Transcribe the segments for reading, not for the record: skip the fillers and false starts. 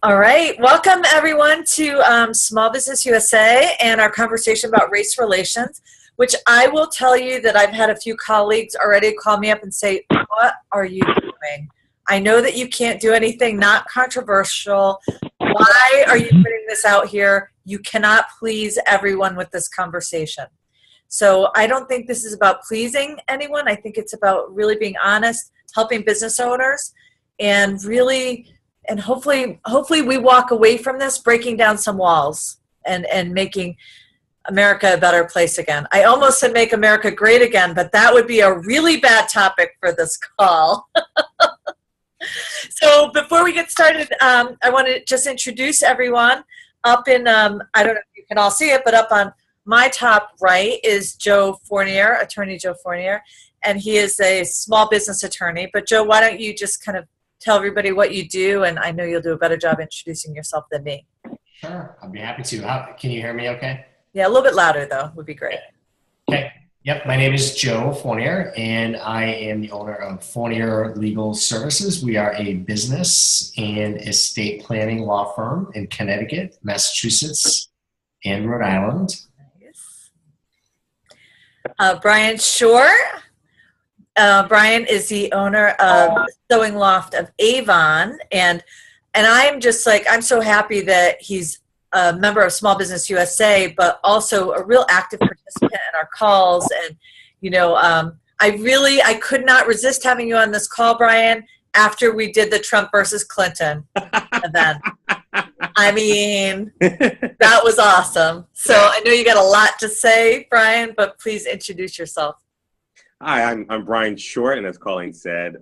All right. Welcome, everyone, to Small Business USA and our conversation about race relations, which I will tell you that I've had a few colleagues already call me up and say, what are you doing? I know that you can't do anything not controversial. Why are you putting this out here? You cannot please everyone with this conversation. So I don't think this is about pleasing anyone. I think it's about really being honest, helping business owners, and really – and hopefully we walk away from this breaking down some walls and making America a better place again. I almost said make America great again, but that would be a really bad topic for this call. So before we get started, I want to just introduce everyone. Up in, I don't know if you can all see it, but up on my top right is Joe Fornier, Attorney Joe Fornier, and he is a small business attorney. But Joe, why don't you just kind of tell everybody what you do, and I know you'll do a better job introducing yourself than me. Sure, I'd be happy to. Can you hear me okay? Yeah, a little bit louder, though, would be great. Okay. Yep, my name is Joe Fornier, and I am the owner of Fornier Legal Services. We are a business and estate planning law firm in Connecticut, Massachusetts, and Rhode Island. Nice. Bryan Shore. Bryan is the owner of Sewing Loft of Avon, and I'm just like, I'm so happy that he's a member of Small Business USA, but also a real active participant in our calls. And, you know, I could not resist having you on this call, Bryan, after we did the Trump versus Clinton event. I mean, that was awesome. So I know you got a lot to say, Bryan, but please introduce yourself. Hi, I'm Bryan Short, and as Colleen said,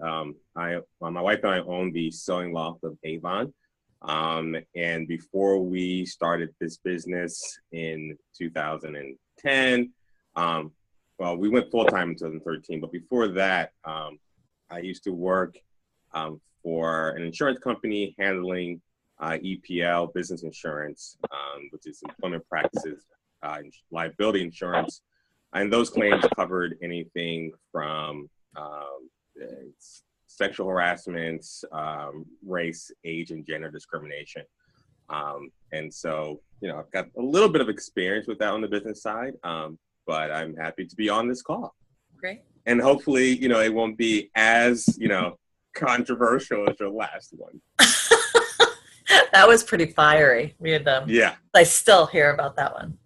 my wife and I own the Sewing Loft of Avon. And before we started this business in 2010, well, we went full-time in 2013, but before that, I used to work for an insurance company handling EPL, business insurance, which is employment practices, liability insurance. And those claims covered anything from sexual harassment, race, age, and gender discrimination. And so, you know, I've got a little bit of experience with that on the business side, but I'm happy to be on this call. Great. And hopefully, you know, it won't be as, you know, controversial as your last one. That was pretty fiery. We had yeah. I still hear about that one.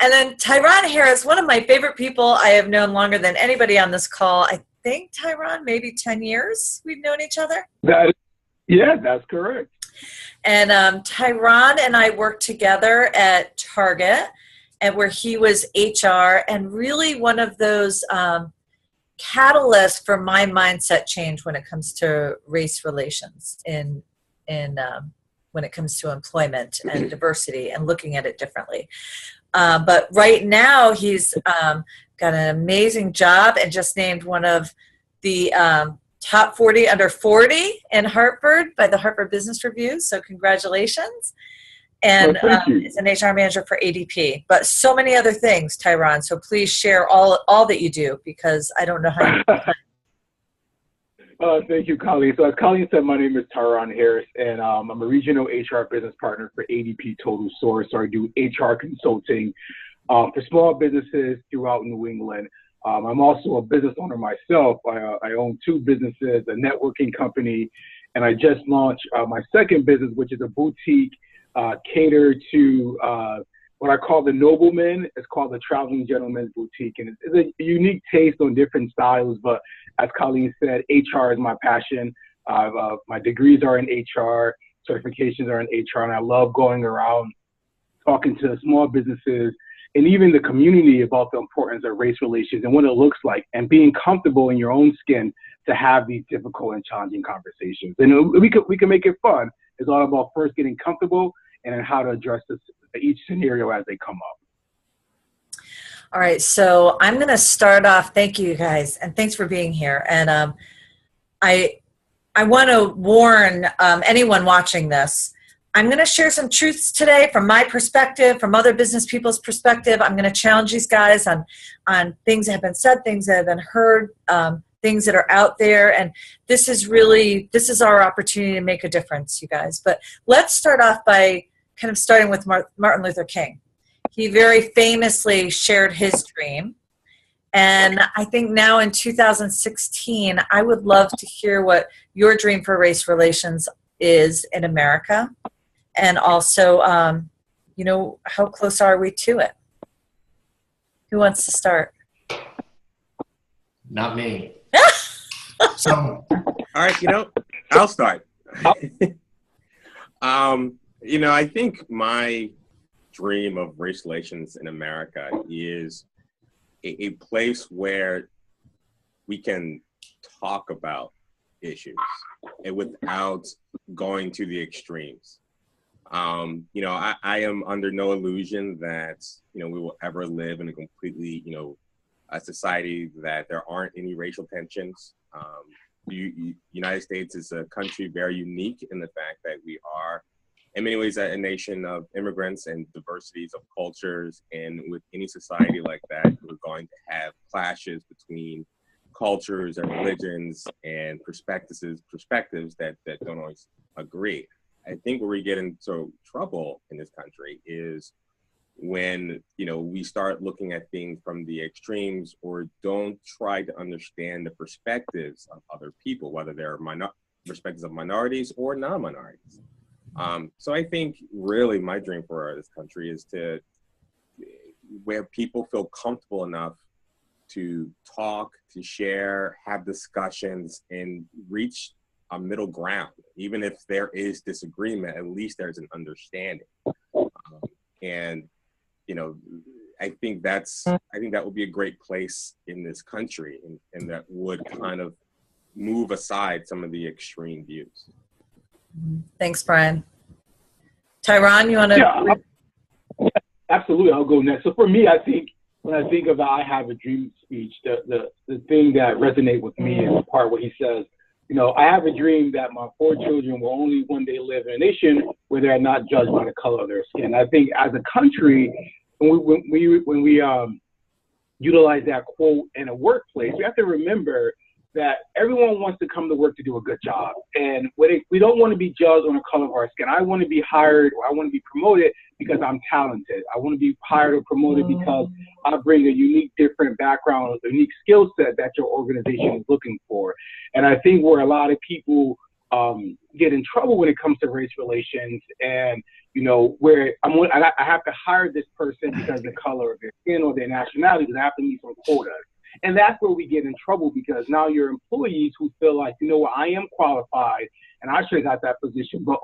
And then Tyron Harris, one of my favorite people I have known longer than anybody on this call. I think, Tyron, maybe 10 years we've known each other. That's correct. And Tyron and I worked together at Target, and where he was HR, and really one of those catalysts for my mindset change when it comes to race relations in when it comes to employment and diversity and looking at it differently. But right now he's got an amazing job and just named one of the top 40 under 40 in Hartford by the Hartford Business Review. So congratulations. And is an HR manager for ADP, but so many other things, Tyron. So please share all that you do, because I don't know how you Thank you, Colleen. So as Colleen said, my name is Tyron Harris, and I'm a regional HR business partner for ADP Total Source. So I do HR consulting for small businesses throughout New England. I'm also a business owner myself. I own two businesses, a networking company, and I just launched my second business, which is a boutique catered to what I call the nobleman. It's called the Traveling Gentleman's Boutique, and it's a unique taste on different styles. But as Colleen said, HR is my passion. My degrees are in HR, certifications are in HR, and I love going around talking to small businesses and even the community about the importance of race relations and what it looks like, and being comfortable in your own skin to have these difficult and challenging conversations. And we can make it fun. It's all about first getting comfortable and then how to address each scenario as they come up. All right, so I'm going to start off. Thank you, guys, and thanks for being here. And I want to warn anyone watching this. I'm going to share some truths today from my perspective, from other business people's perspective. I'm going to challenge these guys on things that have been said, things that have been heard. things that are out there. And this is our opportunity to make a difference, you guys. But let's start off by kind of starting with Martin Luther King. He very famously shared his dream. And I think now in 2016, I would love to hear what your dream for race relations is in America. And also, how close are we to it? Who wants to start? Not me. So, all right, I'll start. I think my dream of race relations in America is a place where we can talk about issues and without going to the extremes. I am under no illusion that, we will ever live in a completely, a society that there aren't any racial tensions. United States is a country very unique in the fact that we are, in many ways, a nation of immigrants and diversities of cultures. And with any society like that, we're going to have clashes between cultures and religions and perspectives that don't always agree. I think where we get into trouble in this country is when, we start looking at things from the extremes or don't try to understand the perspectives of other people, whether they're perspectives of minorities or non-minorities. So I think really my dream for this country is where people feel comfortable enough to talk, to share, have discussions, and reach a middle ground. Even if there is disagreement, at least there's an understanding. I think that would be a great place in this country, and that would kind of move aside some of the extreme views. Thanks, Bryan. Tyrann, you want to? Yeah, absolutely. I'll go next. So for me, I think when I think about I have a dream speech, the thing that resonates with me is the part where he says, I have a dream that my 4 children will only one day live in a nation where they're not judged by the color of their skin. I think as a country, when we utilize that quote in a workplace, we have to remember that everyone wants to come to work to do a good job. And we don't want to be judged on the color of our skin. I want to be hired or I want to be promoted because I'm talented. I want to be hired or promoted because I bring a unique, different background, a unique skill set that your organization is looking for. And I think where a lot of people get in trouble when it comes to race relations and, where I have to hire this person because of the color of their skin or their nationality, because I have to meet some quotas. And that's where we get in trouble, because now your employees who feel like, I am qualified and I should have got that position, but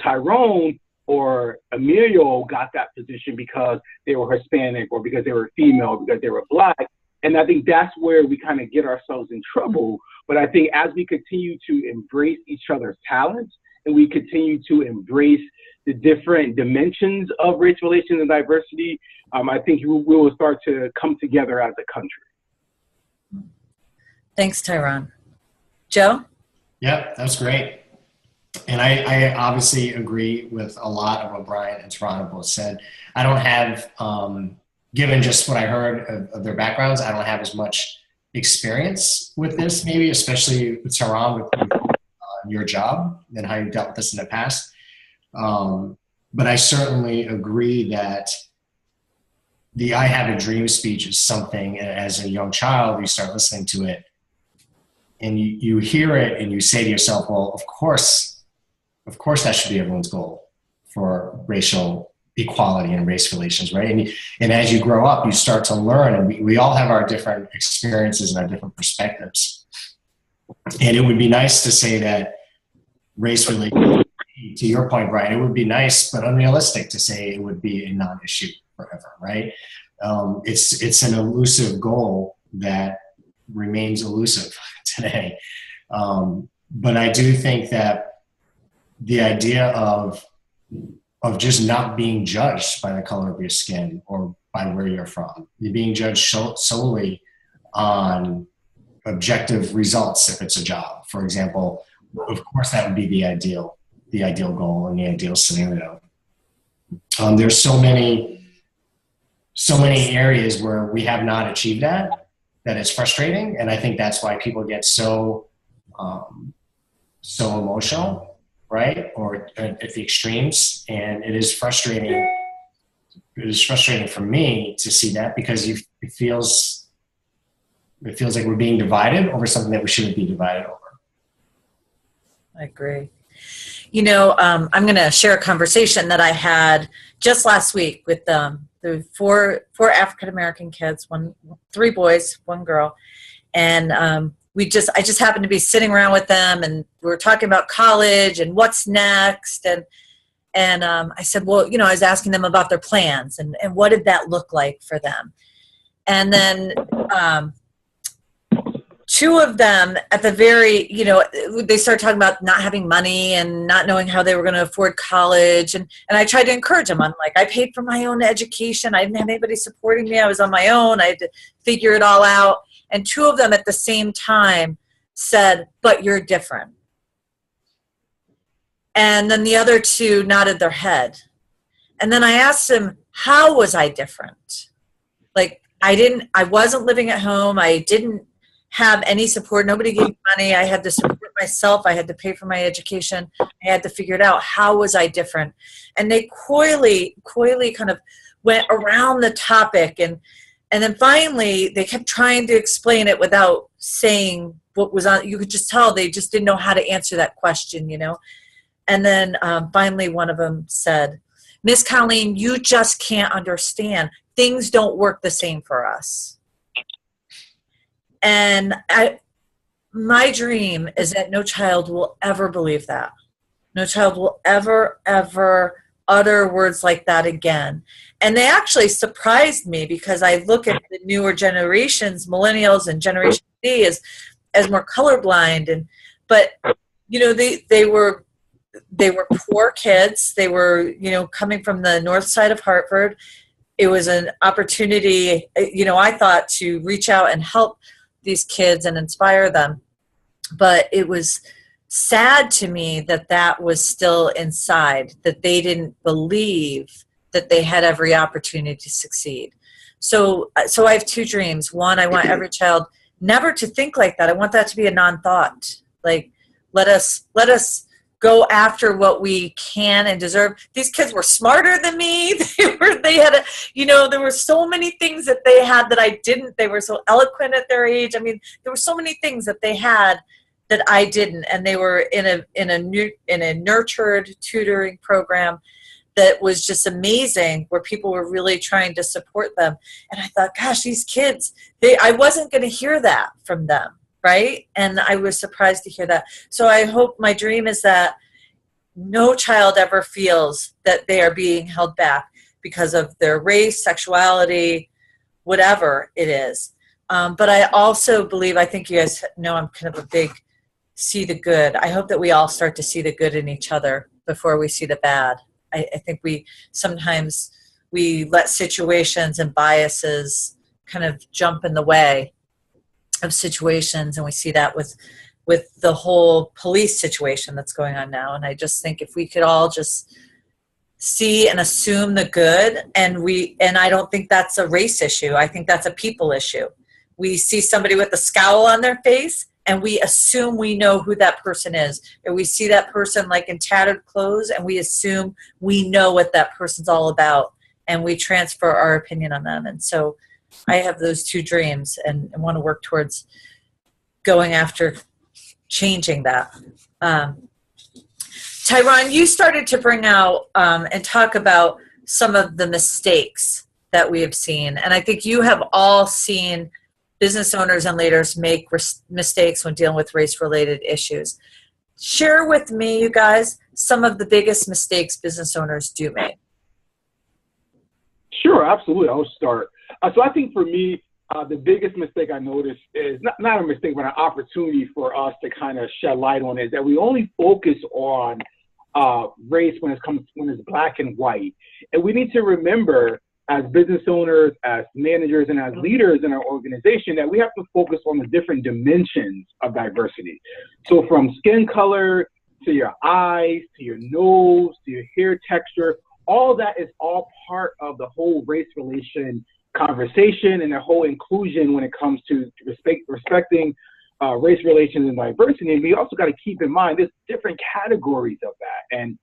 Tyrone or Emilio got that position because they were Hispanic or because they were female, or because they were Black. And I think that's where we kind of get ourselves in trouble. But I think as we continue to embrace each other's talents and we continue to embrace the different dimensions of race relations and diversity, I think we will start to come together as a country. Thanks, Tyrann. Joe? Yeah, that's great. And I obviously agree with a lot of what Bryan and Tyrann both said. I don't have, given just what I heard of their backgrounds, I don't have as much experience with this, maybe, especially with Tyrann, with your job and how you dealt with this in the past. But I certainly agree that the I Have a Dream speech is something, as a young child, you start listening to it and you hear it and you say to yourself, well, of course that should be everyone's goal for racial equality and race relations, right? And as you grow up, you start to learn, and we all have our different experiences and our different perspectives. And it would be nice to say that race relations, to your point, Bryan, it would be nice but unrealistic to say it would be a non-issue forever, right? It's an elusive goal that remains elusive today. But I do think that the idea of just not being judged by the color of your skin or by where you're from, you're being judged solely on objective results if it's a job, for example, of course that would be the ideal goal and the ideal scenario. There's so many areas where we have not achieved that. that is frustrating. And I think that's why people get so emotional, right? Or at the extremes. And it is frustrating. It is frustrating for me to see that, because it feels like we're being divided over something that we shouldn't be divided over. I agree. You know, I'm going to share a conversation that I had just last week with the four African-American kids, 3 boys, 1 girl. And I just happened to be sitting around with them, and we were talking about college and what's next. And I said, well, you know, I was asking them about their plans and what did that look like for them. And then 2 of them at the very, you know, they started talking about not having money and not knowing how they were going to afford college. And I tried to encourage them. I'm like, I paid for my own education. I didn't have anybody supporting me. I was on my own. I had to figure it all out. And 2 of them at the same time said, but you're different. And then the other 2 nodded their head. And then I asked them, how was I different? Like, I wasn't living at home. I didn't have any support. Nobody gave me money. I had to support myself. I had to pay for my education. I had to figure it out. How was I different? And they coyly kind of went around the topic. And then finally they kept trying to explain it without saying what was on. You could just tell they just didn't know how to answer that question, you know? And then finally one of them said, Miss Colleen, you just can't understand. Things don't work the same for us. And my dream is that no child will ever believe that. No child will ever utter words like that again. And they actually surprised me, because I look at the newer generations, millennials and Generation Z, as more colorblind. But you know, they were poor kids. They were, you know, coming from the north side of Hartford. It was an opportunity, you know, I thought, to reach out and help these kids and inspire them. But it was sad to me that was still inside, that they didn't believe that they had every opportunity to succeed. So I have 2 dreams. One, I want every child never to think like that. I want that to be a non-thought. Like, let us go after what we can and deserve. These kids were smarter than me. They had there were so many things that they had that I didn't. They were so eloquent at their age. I mean, there were so many things that they had that I didn't. And they were in a nurtured tutoring program that was just amazing, where people were really trying to support them. And I thought, gosh, these kids, I wasn't going to hear that from them. Right? And I was surprised to hear that. So I hope, my dream is that no child ever feels that they are being held back because of their race, sexuality, whatever it is. But I also believe, I think you guys know I'm kind of a big see the good. I hope that we all start to see the good in each other before we see the bad. I think sometimes we let situations and biases kind of jump in the way of situations, and we see that with the whole police situation that's going on now. And I just think if we could all just see and assume the good, and I don't think that's a race issue. I think that's a people issue. We see somebody with a scowl on their face, and we assume we know who that person is. Or we see that person like in tattered clothes, and we assume we know what that person's all about, and we transfer our opinion on them. And so I have those 2 dreams, and want to work towards going after changing that. Tyron, you started to bring out and talk about some of the mistakes that we have seen. And I think you have all seen business owners and leaders make mistakes when dealing with race-related issues. Share with me, you guys, some of the biggest mistakes business owners do make. Sure, absolutely. I'll start. So I think for me, the biggest mistake I noticed is not a mistake, but an opportunity for us to kind of shed light on, is that we only focus on race when it's black and white. And we need to remember, as business owners, as managers, and as leaders in our organization, that we have to focus on the different dimensions of diversity. So from skin color to your eyes, to your nose, to your hair texture, all that is all part of the whole race relation conversation and the whole inclusion when it comes to respecting race relations and diversity. And we also got to keep in mind there's different categories of that. And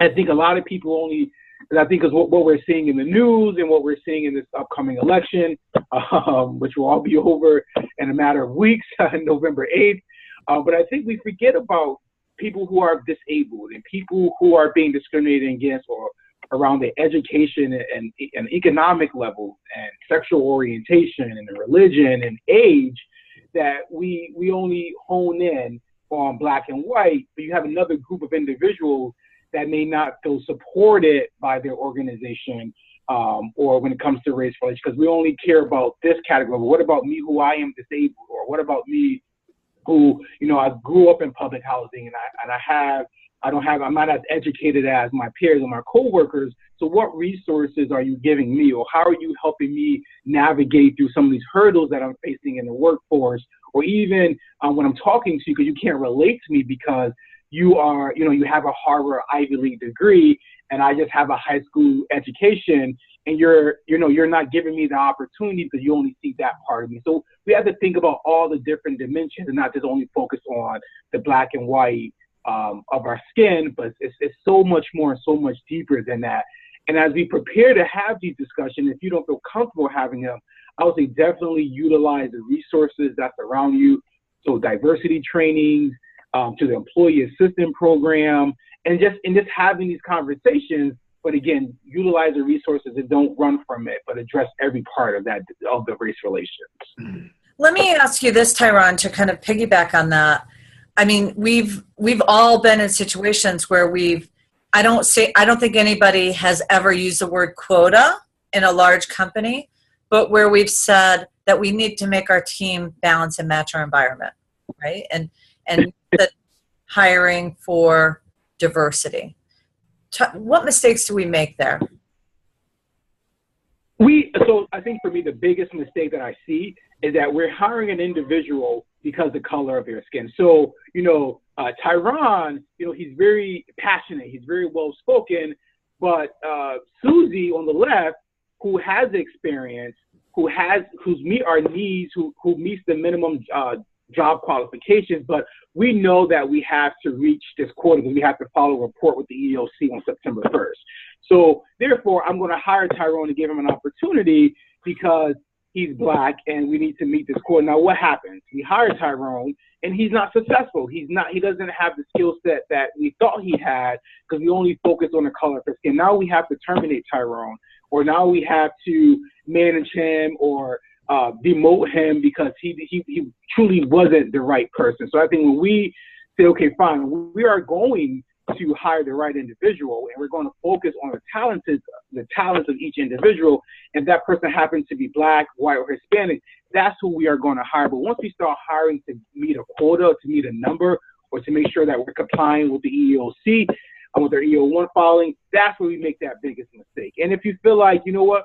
I think a lot of people only, and I think is what we're seeing in the news and what we're seeing in this upcoming election, which will all be over in a matter of weeks, November 8th. But I think we forget about people who are disabled and people who are being discriminated against or around their education and economic levels and sexual orientation and religion and age, that we only hone in on black and white, but you have another group of individuals that may not feel supported by their organization or when it comes to race relations, because we only care about this category. What about me who I am disabled? Or what about me who, I grew up in public housing I'm not as educated as my peers and my coworkers. So what resources are you giving me, or how are you helping me navigate through some of these hurdles that I'm facing in the workforce, or even when I'm talking to you, because you can't relate to me because you are, you have a Harvard Ivy League degree and I just have a high school education, and you're not giving me the opportunity because you only see that part of me. So we have to think about all the different dimensions and not just only focus on the black and white of our skin, but it's so much more and so much deeper than that. And as we prepare to have these discussions, if you don't feel comfortable having them, I would say definitely utilize the resources that's around you. So diversity trainings, to the employee assistance program, and just having these conversations. But again, utilize the resources and don't run from it, but address every part of the race relations. Let me ask you this, Tyrann, to kind of piggyback on that. I mean, we've all been in situations where I don't think anybody has ever used the word quota in a large company, but where we've said that we need to make our team balance and match our environment, right? And the hiring for diversity. What mistakes do we make there? So I think for me, the biggest mistake that I see is that we're hiring an individual because of the color of their skin. So, Tyrann, he's very passionate, he's very well spoken, but Susie on the left, who has experience, who meet our needs, who meets the minimum job qualifications, but we know that we have to reach this quota because we have to follow a report with the EEOC on September 1st. So therefore, I'm going to hire Tyrann to give him an opportunity because he's black and we need to meet this quota. Now, what happens? We hire Tyrann and he's not successful. He doesn't have the skill set that we thought he had because we only focused on the color of his skin. Now we have to terminate Tyrann, or now we have to manage him or demote him because he truly wasn't the right person. So I think when we say, okay, fine, we are going to hire the right individual and we're going to focus on the talents of each individual, and that person happens to be black, white, or Hispanic, that's who we are going to hire. But once we start hiring to meet a quota, to meet a number, or to make sure that we're complying with the EEOC and with their EO1 filing, that's where we make that biggest mistake. And if you feel like, you know what,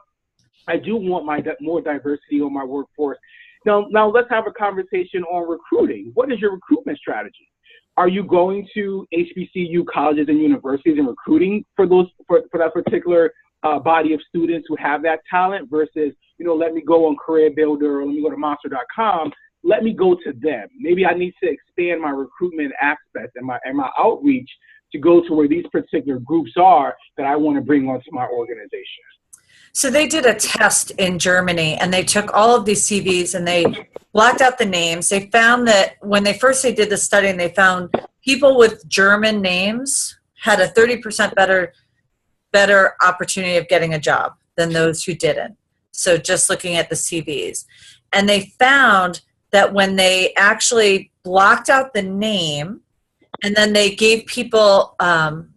I do want more diversity on my workforce. Now let's have a conversation on recruiting. What is your recruitment strategy? Are you going to HBCU colleges and universities and recruiting for that particular body of students who have that talent versus, let me go on Career Builder or let me go to Monster.com. Let me go to them. Maybe I need to expand my recruitment aspect and my outreach to go to where these particular groups are that I want to bring onto my organization. So they did a test in Germany, and they took all of these CVs and they blocked out the names. They found that when they did the study, and they found people with German names had a 30% better opportunity of getting a job than those who didn't. So just looking at the CVs. And they found that when they actually blocked out the name and then they gave people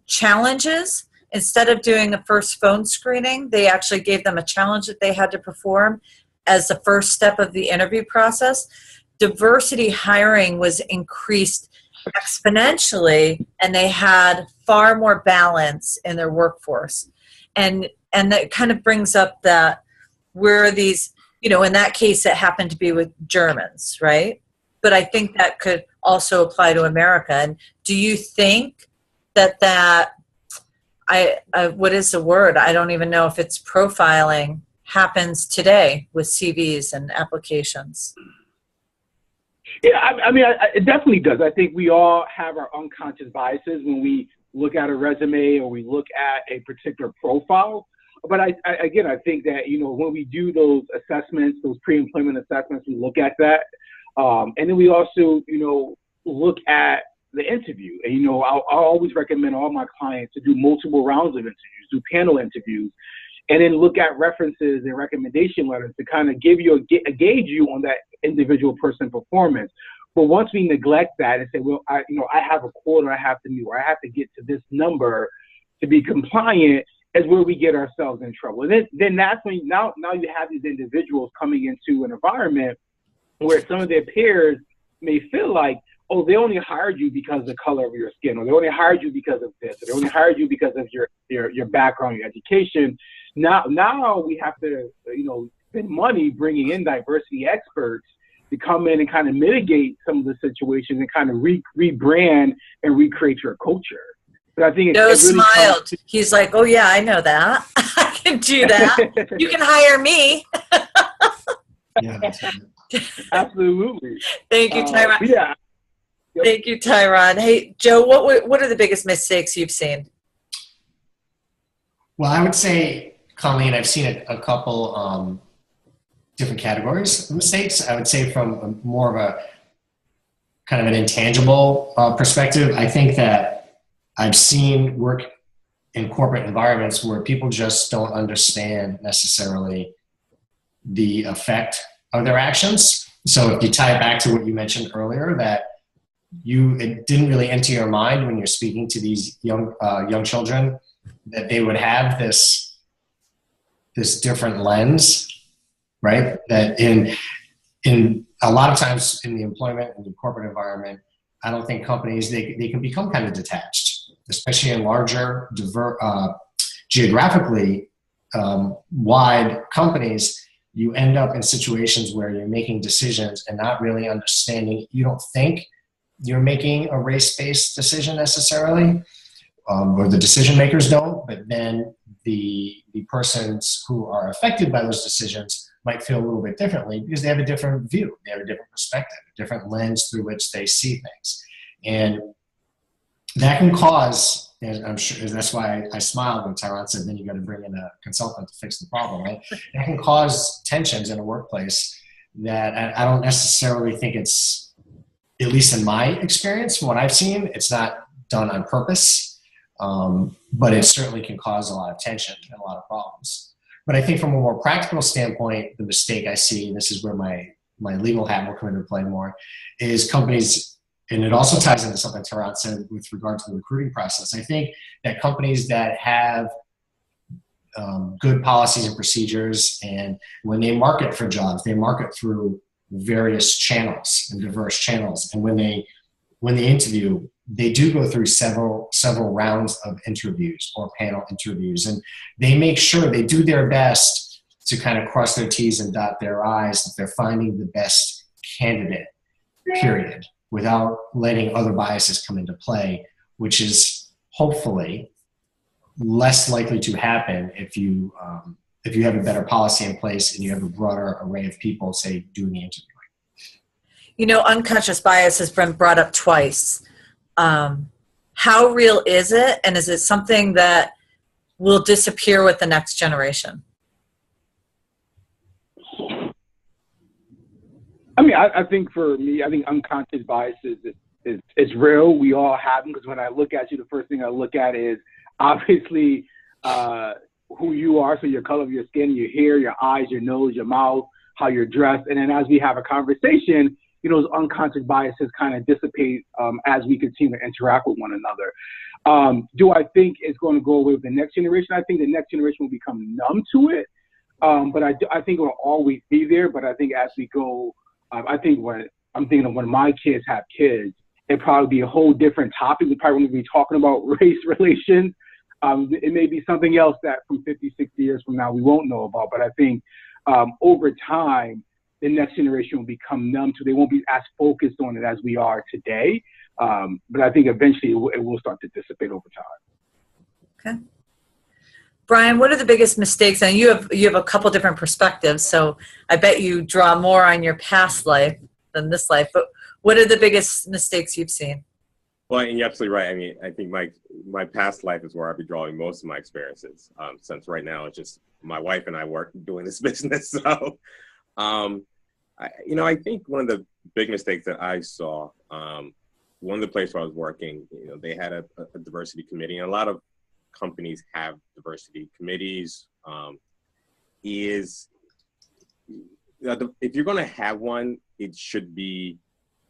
challenges, instead of doing a first phone screening, they actually gave them a challenge that they had to perform as the first step of the interview process. Diversity hiring was increased exponentially, and they had far more balance in their workforce. And that kind of brings up that where these, in that case, it happened to be with Germans, right? But I think that could also apply to America. And do you think that what is the word? I don't even know if it's profiling happens today with CVs and applications? Yeah, I mean, it definitely does. I think we all have our unconscious biases when we look at a resume or we look at a particular profile. But I think that, you know, when we do those assessments, those pre-employment assessments, we look at that. And then we also, you know, look at the interview. And, you know, I'll always recommend all my clients to do multiple rounds of interviews, do panel interviews, and then look at references and recommendation letters to kind of give you a gauge you on that individual person performance. But once we neglect that and say, well, I have a quota I have to meet, or I have to get to this number to be compliant, is where we get ourselves in trouble. And then that's when now you have these individuals coming into an environment where some of their peers may feel like, oh, they only hired you because of the color of your skin, or they only hired you because of this, or they only hired you because of your background, your education. Now we have to, you know, spend money bringing in diversity experts to come in and kind of mitigate some of the situations and kind of rebrand and recreate your culture. But I think Joe really smiled. He's like, oh yeah, I know that. I can do that. You can hire me. Yeah, absolutely. Thank you, Tyrann. Yeah. Yep. Thank you, Tyrann. Hey, Joe, what are the biggest mistakes you've seen? Well, I would say, Colleen, I've seen a couple different categories of mistakes. I would say from more of a kind of an intangible perspective, I think that I've seen work in corporate environments where people just don't understand necessarily the effect of their actions. So if you tie it back to what you mentioned earlier, that it didn't really enter your mind when you're speaking to these young children, that they would have this different lens, right? That in a lot of times in the employment and the corporate environment, I don't think companies, they can become kind of detached, especially in larger, geographically wide companies. You end up in situations where you're making decisions and not really understanding. You don't think you're making a race-based decision necessarily, or the decision makers don't, but then the persons who are affected by those decisions might feel a little bit differently because they have a different view, they have a different perspective, a different lens through which they see things. And that can cause, and I'm sure that's why I smiled when Tyrann said, then you got to bring in a consultant to fix the problem, right? That can cause tensions in a workplace that I don't necessarily think it's, at least in my experience, from what I've seen, it's not done on purpose, but it certainly can cause a lot of tension and a lot of problems. But I think from a more practical standpoint, the mistake I see, and this is where my legal hat will come into play more, is companies, and it also ties into something Tyrann said with regard to the recruiting process. I think that companies that have good policies and procedures, and when they market for jobs, they market through various channels and diverse channels. And when they interview, they do go through several rounds of interviews or panel interviews, and they make sure they do their best to kind of cross their T's and dot their I's that they're finding the best candidate, period, without letting other biases come into play, which is hopefully less likely to happen if you have a better policy in place and you have a broader array of people, say, doing the interviewing. You know, unconscious bias has been brought up twice. How real is it? And is it something that will disappear with the next generation? I mean, I think for me, I think unconscious bias is real. We all have them, because when I look at you, the first thing I look at is obviously who you are, so your color of your skin, your hair, your eyes, your nose, your mouth, how you're dressed. And then as we have a conversation, you know, those unconscious biases kind of dissipate as we continue to interact with one another. Do I think it's going to go away with the next generation? I think the next generation will become numb to it, but I think it will always be there. But I think as we go, I think when I'm thinking of when my kids have kids, it'd probably be a whole different topic. We probably won't be talking about race relations. It may be something else that from 50, 60 years from now we won't know about. But I think over time, the next generation will become numb to. They won't be as focused on it as we are today. But I think eventually it will start to dissipate over time. Okay. Bryan, what are the biggest mistakes? And you have a couple different perspectives, so I bet you draw more on your past life than this life. But what are the biggest mistakes you've seen? Well, and you're absolutely right. I mean, I think my past life is where I'll be drawing most of my experiences. Since right now it's just my wife and I work doing this business. So, I think one of the big mistakes that I saw, one of the places where I was working, they had a diversity committee, and a lot of companies have diversity committees. If you're going to have one, it should be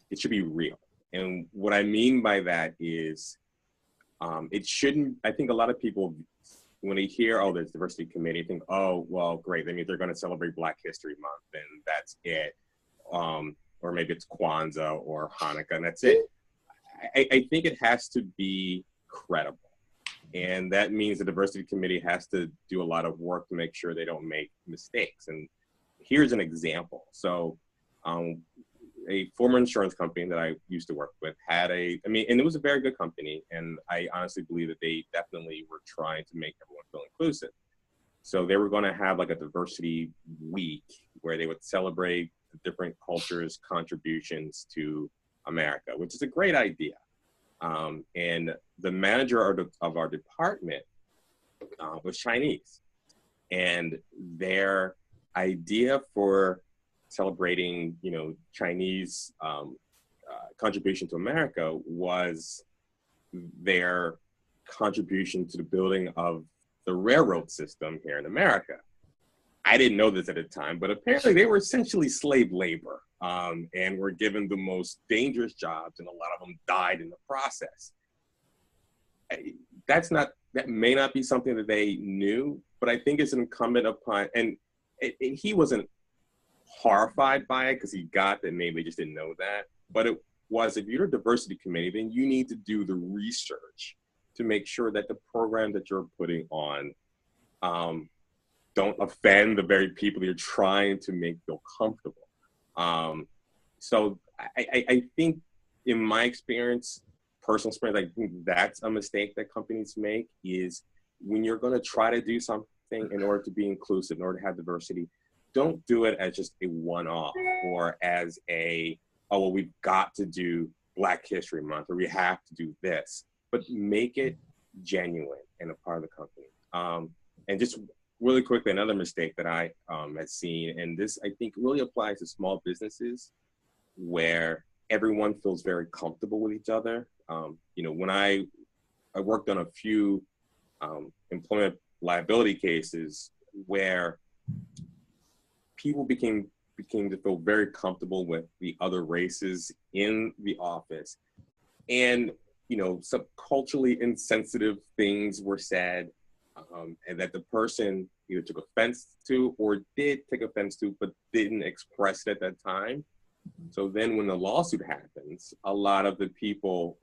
real. And what I mean by that is, it shouldn't. I think a lot of people, when they hear, "Oh, there's diversity committee," think, "Oh, well, great. That means they're going to celebrate Black History Month, and that's it." Or maybe it's Kwanzaa or Hanukkah, and that's it. I think it has to be credible. And that means the diversity committee has to do a lot of work to make sure they don't make mistakes. And here's an example. So a former insurance company that I used to work with and it was a very good company. And I honestly believe that they definitely were trying to make everyone feel inclusive. So they were going to have like a diversity week where they would celebrate the different cultures' contributions to America, which is a great idea. And the manager of our department was Chinese. And their idea for celebrating, Chinese contribution to America was their contribution to the building of the railroad system here in America. I didn't know this at the time, but apparently they were essentially slave labor and were given the most dangerous jobs, and a lot of them died in the process. That may not be something that they knew, but I think it's incumbent upon, and he wasn't horrified by it because he got that maybe they just didn't know that, but it was, if you're a diversity committee, then you need to do the research to make sure that the program that you're putting on don't offend the very people you're trying to make feel comfortable. So I think, in my experience, personal experience, I think that's a mistake that companies make, is when you're going to try to do something in order to be inclusive, in order to have diversity, don't do it as just a one-off or as we've got to do Black History Month or we have to do this, but make it genuine and a part of the company. And just really quickly, another mistake that I have seen, and this I think really applies to small businesses where everyone feels very comfortable with each other. When I worked on a few employment liability cases where people became to feel very comfortable with the other races in the office, and some culturally insensitive things were said, and that the person either took offense to or did take offense to, but didn't express it at that time. So then when the lawsuit happens, a lot of the people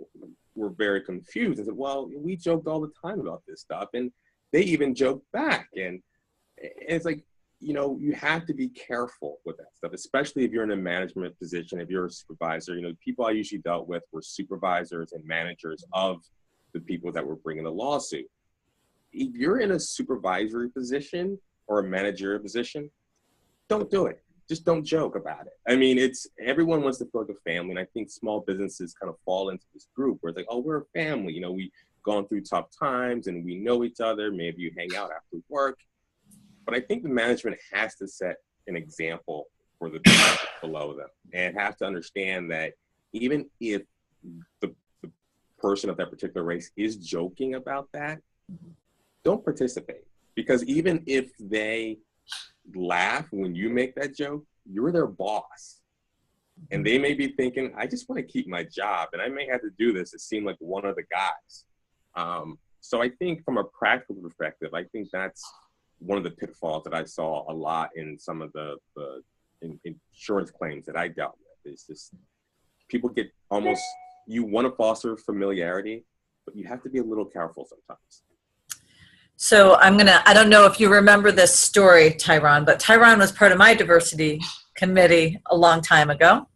were very confused and said, well, we joked all the time about this stuff. And they even joked back. And it's like, you have to be careful with that stuff, especially if you're in a management position, if you're a supervisor. People I usually dealt with were supervisors and managers of the people that were bringing the lawsuit. If you're in a supervisory position or a managerial position, don't do it. Just don't joke about it. I mean, everyone wants to feel like a family. And I think small businesses kind of fall into this group where it's like, oh, we're a family. We've gone through tough times and we know each other. Maybe you hang out after work. But I think the management has to set an example for the people below them and have to understand that even if the person of that particular race is joking about that, don't participate. Because even if they laugh when you make that joke, you're their boss. And they may be thinking, I just want to keep my job, and I may have to do this to seem like one of the guys. So I think from a practical perspective, I think that's one of the pitfalls that I saw a lot in some of the insurance claims that I dealt with. It's just people get almost, you want to foster familiarity, but you have to be a little careful sometimes. So I don't know if you remember this story, Tyrann, but Tyrann was part of my diversity committee a long time ago.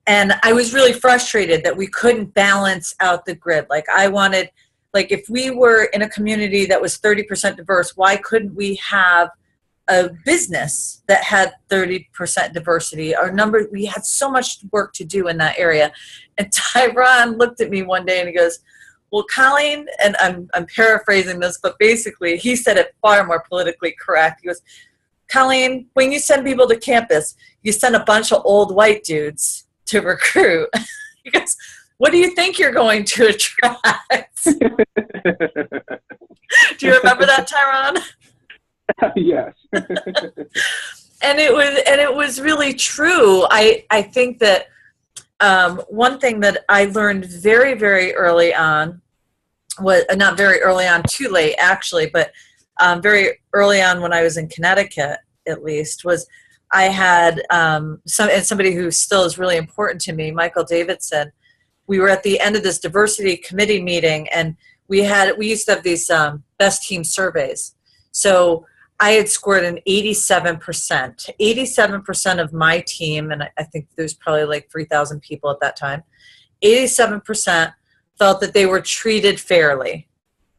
And I was really frustrated that we couldn't balance out the grid. Like I wanted like if we were in a community that was 30% diverse, why couldn't we have a business that had 30% diversity? We had so much work to do in that area. And Tyrann looked at me one day and he goes, well, Colleen, and I'm paraphrasing this, but basically he said it far more politically correct. He goes, Colleen, when you send people to campus, you send a bunch of old white dudes to recruit. He goes, what do you think you're going to attract? Do you remember that, Tyrann? Yes. And it was really true. I think that one thing that I learned very, very early on was not very early on, too late actually, but very early on when I was in Connecticut, at least, was I had somebody who still is really important to me, Michael Davidson. We were at the end of this diversity committee meeting, and we used to have these best team surveys. So I had scored an 87%. 87% of my team, and I think there's probably like 3,000 people at that time, 87% felt that they were treated fairly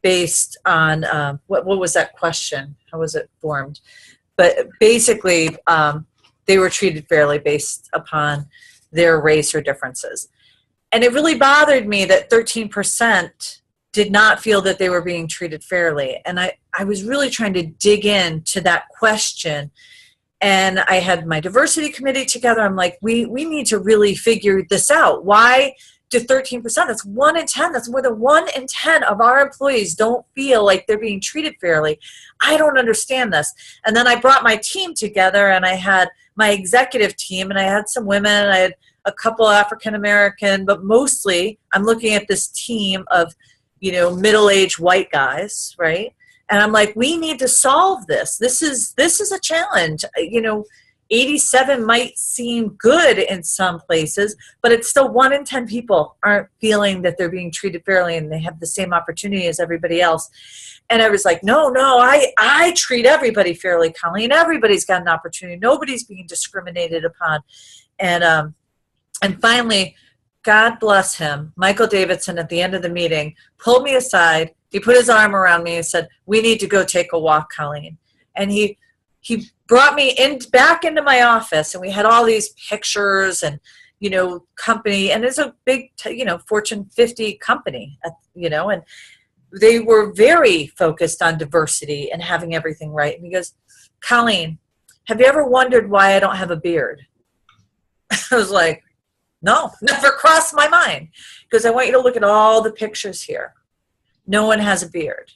based on, what was that question? How was it formed? But basically, they were treated fairly based upon their race or differences. And it really bothered me that 13% did not feel that they were being treated fairly. And I was really trying to dig into that question. And I had my diversity committee together. I'm like, we need to really figure this out. Why do 13%? That's 1 in 10. That's more than 1 in 10 of our employees don't feel like they're being treated fairly. I don't understand this. And then I brought my team together, and I had my executive team, and I had some women, I had a couple African-American, but mostly I'm looking at this team of, middle-aged white guys, right? And I'm like, we need to solve this. This is a challenge. 87 might seem good in some places, but it's still 1 in 10 people aren't feeling that they're being treated fairly and they have the same opportunity as everybody else. And I was like, no, I treat everybody fairly, Colleen. Everybody's got an opportunity. Nobody's being discriminated upon. And finally, God bless him, Michael Davidson, at the end of the meeting, pulled me aside. He put his arm around me and said, we need to go take a walk, Colleen. And he brought me back into my office, and we had all these pictures and, company. And it's a big, Fortune 50 company, and they were very focused on diversity and having everything right. And he goes, Colleen, have you ever wondered why I don't have a beard? I was like, no, never crossed my mind. Because I want you to look at all the pictures here. No one has a beard.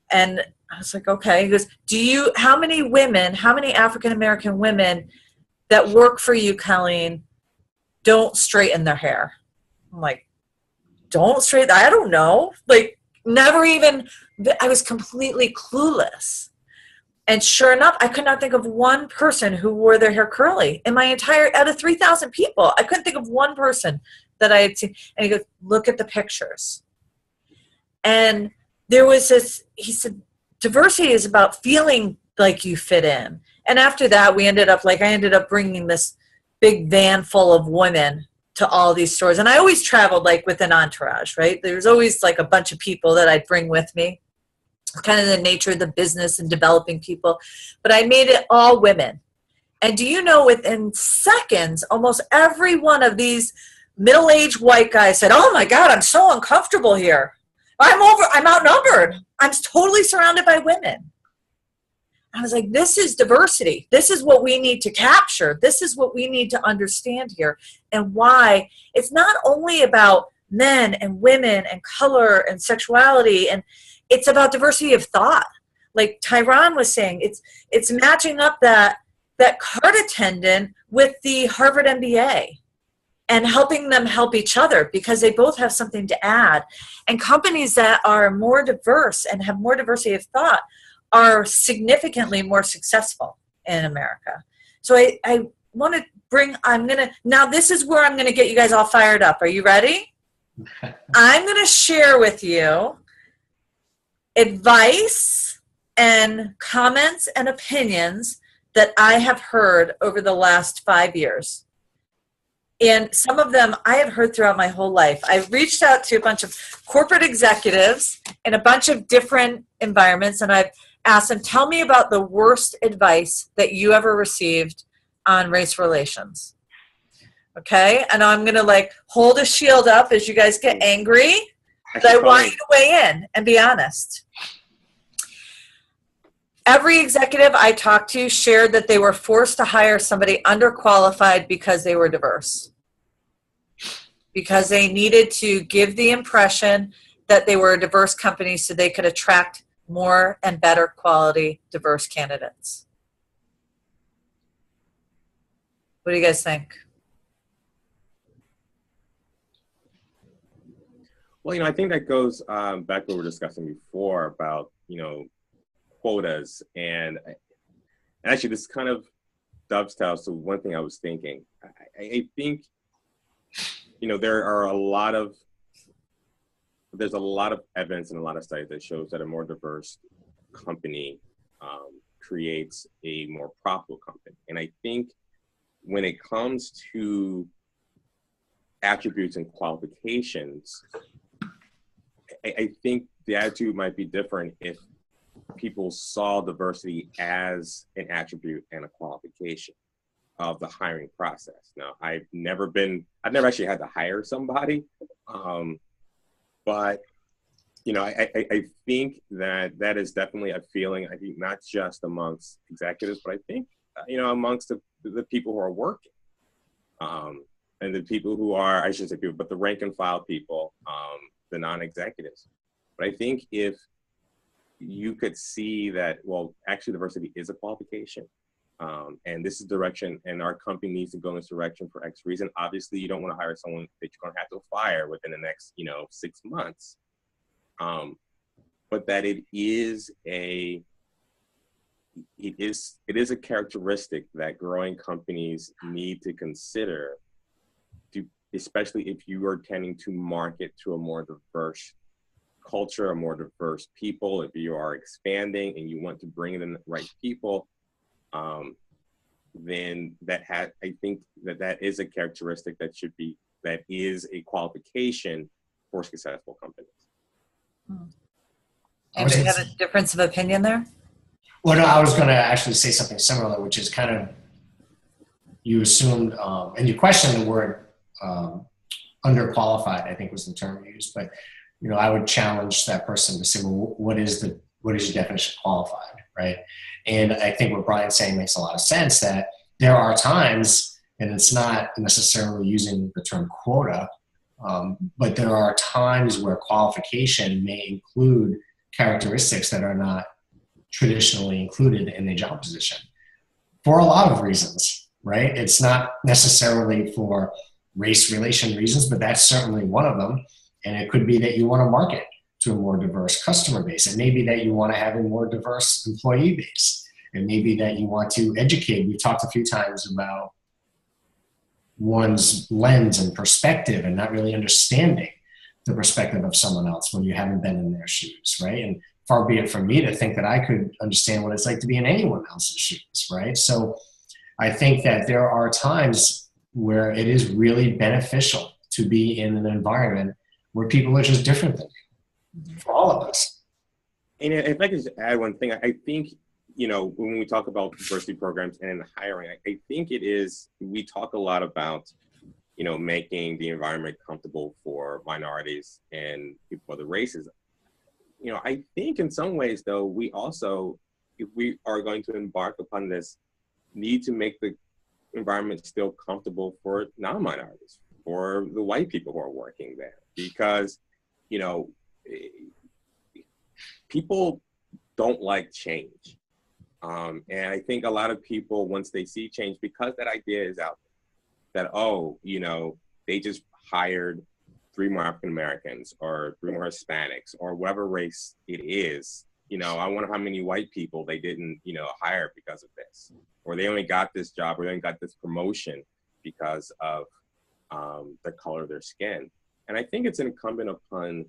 And I was like, okay. He goes, how many African-American women that work for you, Colleen, don't straighten their hair? I'm like, don't straighten? I don't know. Like, never even, I was completely clueless. And sure enough, I could not think of one person who wore their hair curly in my out of 3,000 people. I couldn't think of one person that I had seen. And he goes, look at the pictures. And there was he said, diversity is about feeling like you fit in. And after that, I ended up bringing this big van full of women to all these stores. And I always traveled like with an entourage, right? There was always like a bunch of people that I'd bring with me. Kind of the nature of the business and developing people. But I made it all women. And do you know, within seconds, almost every one of these middle-aged white guys said, oh my God, I'm so uncomfortable here. I'm outnumbered. I'm totally surrounded by women. I was like, this is diversity. This is what we need to capture. This is what we need to understand here. And why it's not only about men and women and color and sexuality, and it's about diversity of thought. Like Tyrann was saying, it's matching up that cart attendant with the Harvard MBA and helping them help each other because they both have something to add. And companies that are more diverse and have more diversity of thought are significantly more successful in America. So I want to now this is where I'm going to get you guys all fired up. Are you ready? I'm going to share with you advice and comments and opinions that I have heard over the last 5 years. And some of them I had heard throughout my whole life. I've reached out to a bunch of corporate executives in a bunch of different environments, and I've asked them, tell me about the worst advice that you ever received on race relations. Okay? And I'm going to like hold a shield up as you guys get angry, but I want you to weigh in and be honest. Every executive I talked to shared that they were forced to hire somebody underqualified because they were diverse. Because they needed to give the impression that they were a diverse company so they could attract more and better quality diverse candidates. What do you guys think? Well, I think that goes back to what we were discussing before about, quotas. And actually, this kind of dovetails to one thing I was thinking. I think, there's a lot of evidence and a lot of studies that shows that a more diverse company creates a more profitable company. And I think when it comes to attributes and qualifications, I think the attitude might be different if people saw diversity as an attribute and a qualification of the hiring process. Now, I've never actually had to hire somebody, but I think that is definitely a feeling. I think not just amongst executives, but I think amongst the people who are working, and the people who are, I shouldn't say people, but the rank and file people, the non-executives. But I think if you could see that, well, actually diversity is a qualification, and this is direction, and our company needs to go in this direction for X reason. Obviously, you don't want to hire someone that you're going to have to fire within the next, 6 months. But that it is a characteristic that growing companies need to consider, especially if you are tending to market to a more diverse culture, a more diverse people. If you are expanding and you want to bring in the right people, then I think that is a characteristic that is a qualification for successful companies. Anybody have a difference of opinion there? Well, no, I was going to actually say something similar, which is kind of, you assumed, and you questioned the word underqualified, I think was the term used, but I would challenge that person to say, well, what is your definition of qualified, right? And I think what Bryan's saying makes a lot of sense, that there are times, and it's not necessarily using the term quota, but there are times where qualification may include characteristics that are not traditionally included in a job position for a lot of reasons, right? It's not necessarily for race relation reasons, but that's certainly one of them. And it could be that you want to market to a more diverse customer base. It may be that you want to have a more diverse employee base. It may be that you want to educate. We've talked a few times about one's lens and perspective and not really understanding the perspective of someone else when you haven't been in their shoes, right? And far be it from me to think that I could understand what it's like to be in anyone else's shoes, right? So I think that there are times where it is really beneficial to be in an environment where people are just different than you, for all of us. And if I could just add one thing, I think, when we talk about diversity programs and hiring, I think we talk a lot about, making the environment comfortable for minorities and people of other races. I think in some ways, though, we also, if we are going to embark upon this, need to make the environment still comfortable for non-minorities, for the white people who are working there. Because, people don't like change. And I think a lot of people, once they see change, because that idea is out there, that, they just hired 3 more African Americans or 3 more Hispanics or whatever race it is, I wonder how many white people they didn't, hire because of this, or they only got this job or they only got this promotion because of the color of their skin. And I think it's incumbent upon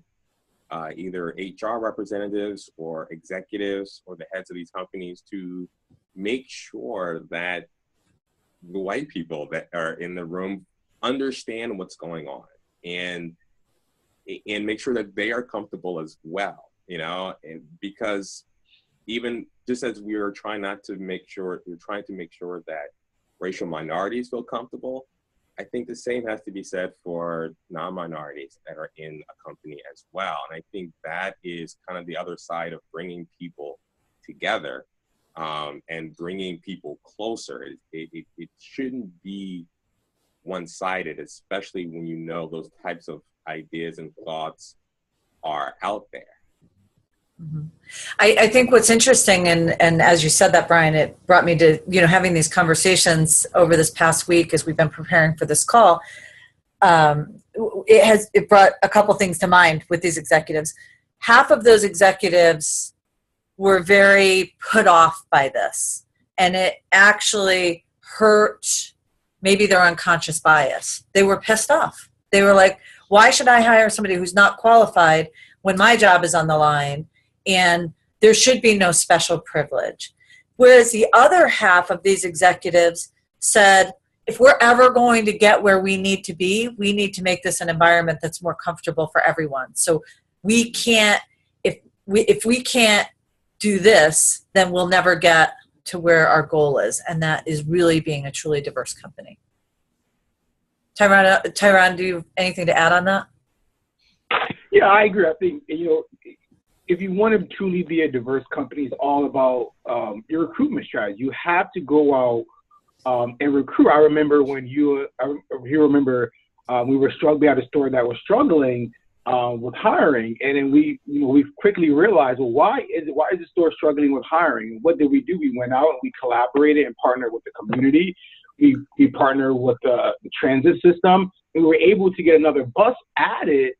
either HR representatives or executives or the heads of these companies to make sure that the white people that are in the room understand what's going on and make sure that they are comfortable as well, and because even just as we're trying to make sure that racial minorities feel comfortable, I think the same has to be said for non-minorities that are in a company as well. And I think that is kind of the other side of bringing people together and bringing people closer. It shouldn't be one-sided, especially when those types of ideas and thoughts are out there. Mm-hmm. I think what's interesting, and as you said that, Bryan, it brought me to, having these conversations over this past week as we've been preparing for this call. It brought a couple things to mind with these executives. Half of those executives were very put off by this, and it actually hurt maybe their unconscious bias. They were pissed off. They were like, why should I hire somebody who's not qualified when my job is on the line? And there should be no special privilege. Whereas the other half of these executives said, if we're ever going to get where we need to be, we need to make this an environment that's more comfortable for everyone. So we can't, if we can't do this, then we'll never get to where our goal is. And that is really being a truly diverse company. Tyrann, do you have anything to add on that? Yeah, I agree. I think, if you want to truly be a diverse company, it's all about your recruitment strategy. You have to go out and recruit. I remember when we were struggling, we had a store that was struggling with hiring, and then we quickly realized, well, why is the store struggling with hiring? What did we do? We went out and we collaborated and partnered with the community. We partnered with the transit system, and we were able to get another bus added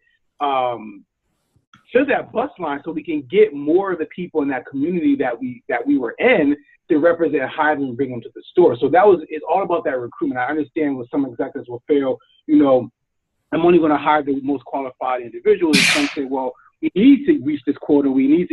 to that bus line, so we can get more of the people in that community that we were in to represent hire them and bring them to the store. So it's all about that recruitment. I understand what some executives will feel, I'm only going to hire the most qualified individuals. And some say, well, we need to reach this quota. We need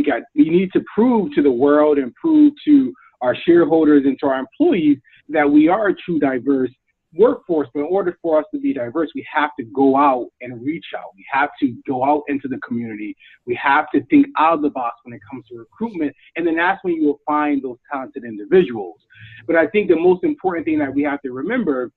to prove to the world and prove to our shareholders and to our employees that we are a true diverse workforce. But in order for us to be diverse, we have to go out and reach out. We have to go out into the community. We have to think out of the box when it comes to recruitment. And then that's when you will find those talented individuals. But I think the most important thing that we have to remember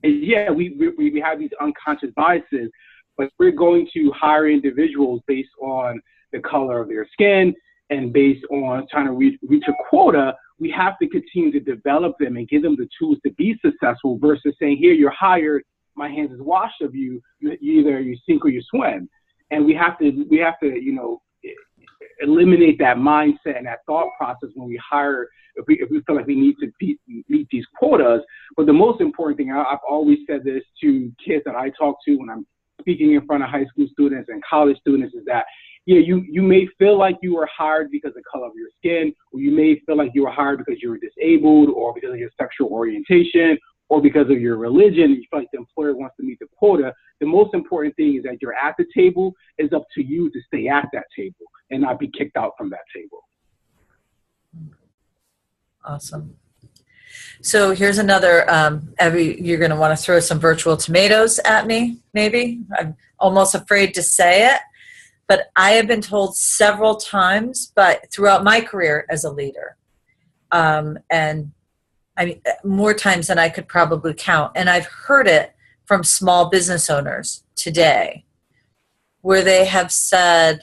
is, yeah, we have these unconscious biases, but we're going to hire individuals based on the color of their skin and based on trying to reach a quota. We have to continue to develop them and give them the tools to be successful versus saying, here, you're hired, my hands is washed of you, either you sink or you swim. And we have to, eliminate that mindset and that thought process when we hire, if we feel like we need to meet these quotas. But the most important thing, I've always said this to kids that I talk to when I'm speaking in front of high school students and college students, is that, yeah, you may feel like you were hired because of the color of your skin, or you may feel like you were hired because you were disabled, or because of your sexual orientation, or because of your religion. You feel like the employer wants to meet the quota. The most important thing is that you're at the table. It's up to you to stay at that table and not be kicked out from that table. Awesome. So here's another, you're going to want to throw some virtual tomatoes at me, maybe. I'm almost afraid to say it, but I have been told several times, but throughout my career as a leader, and I mean, more times than I could probably count. And I've heard it from small business owners today, where they have said,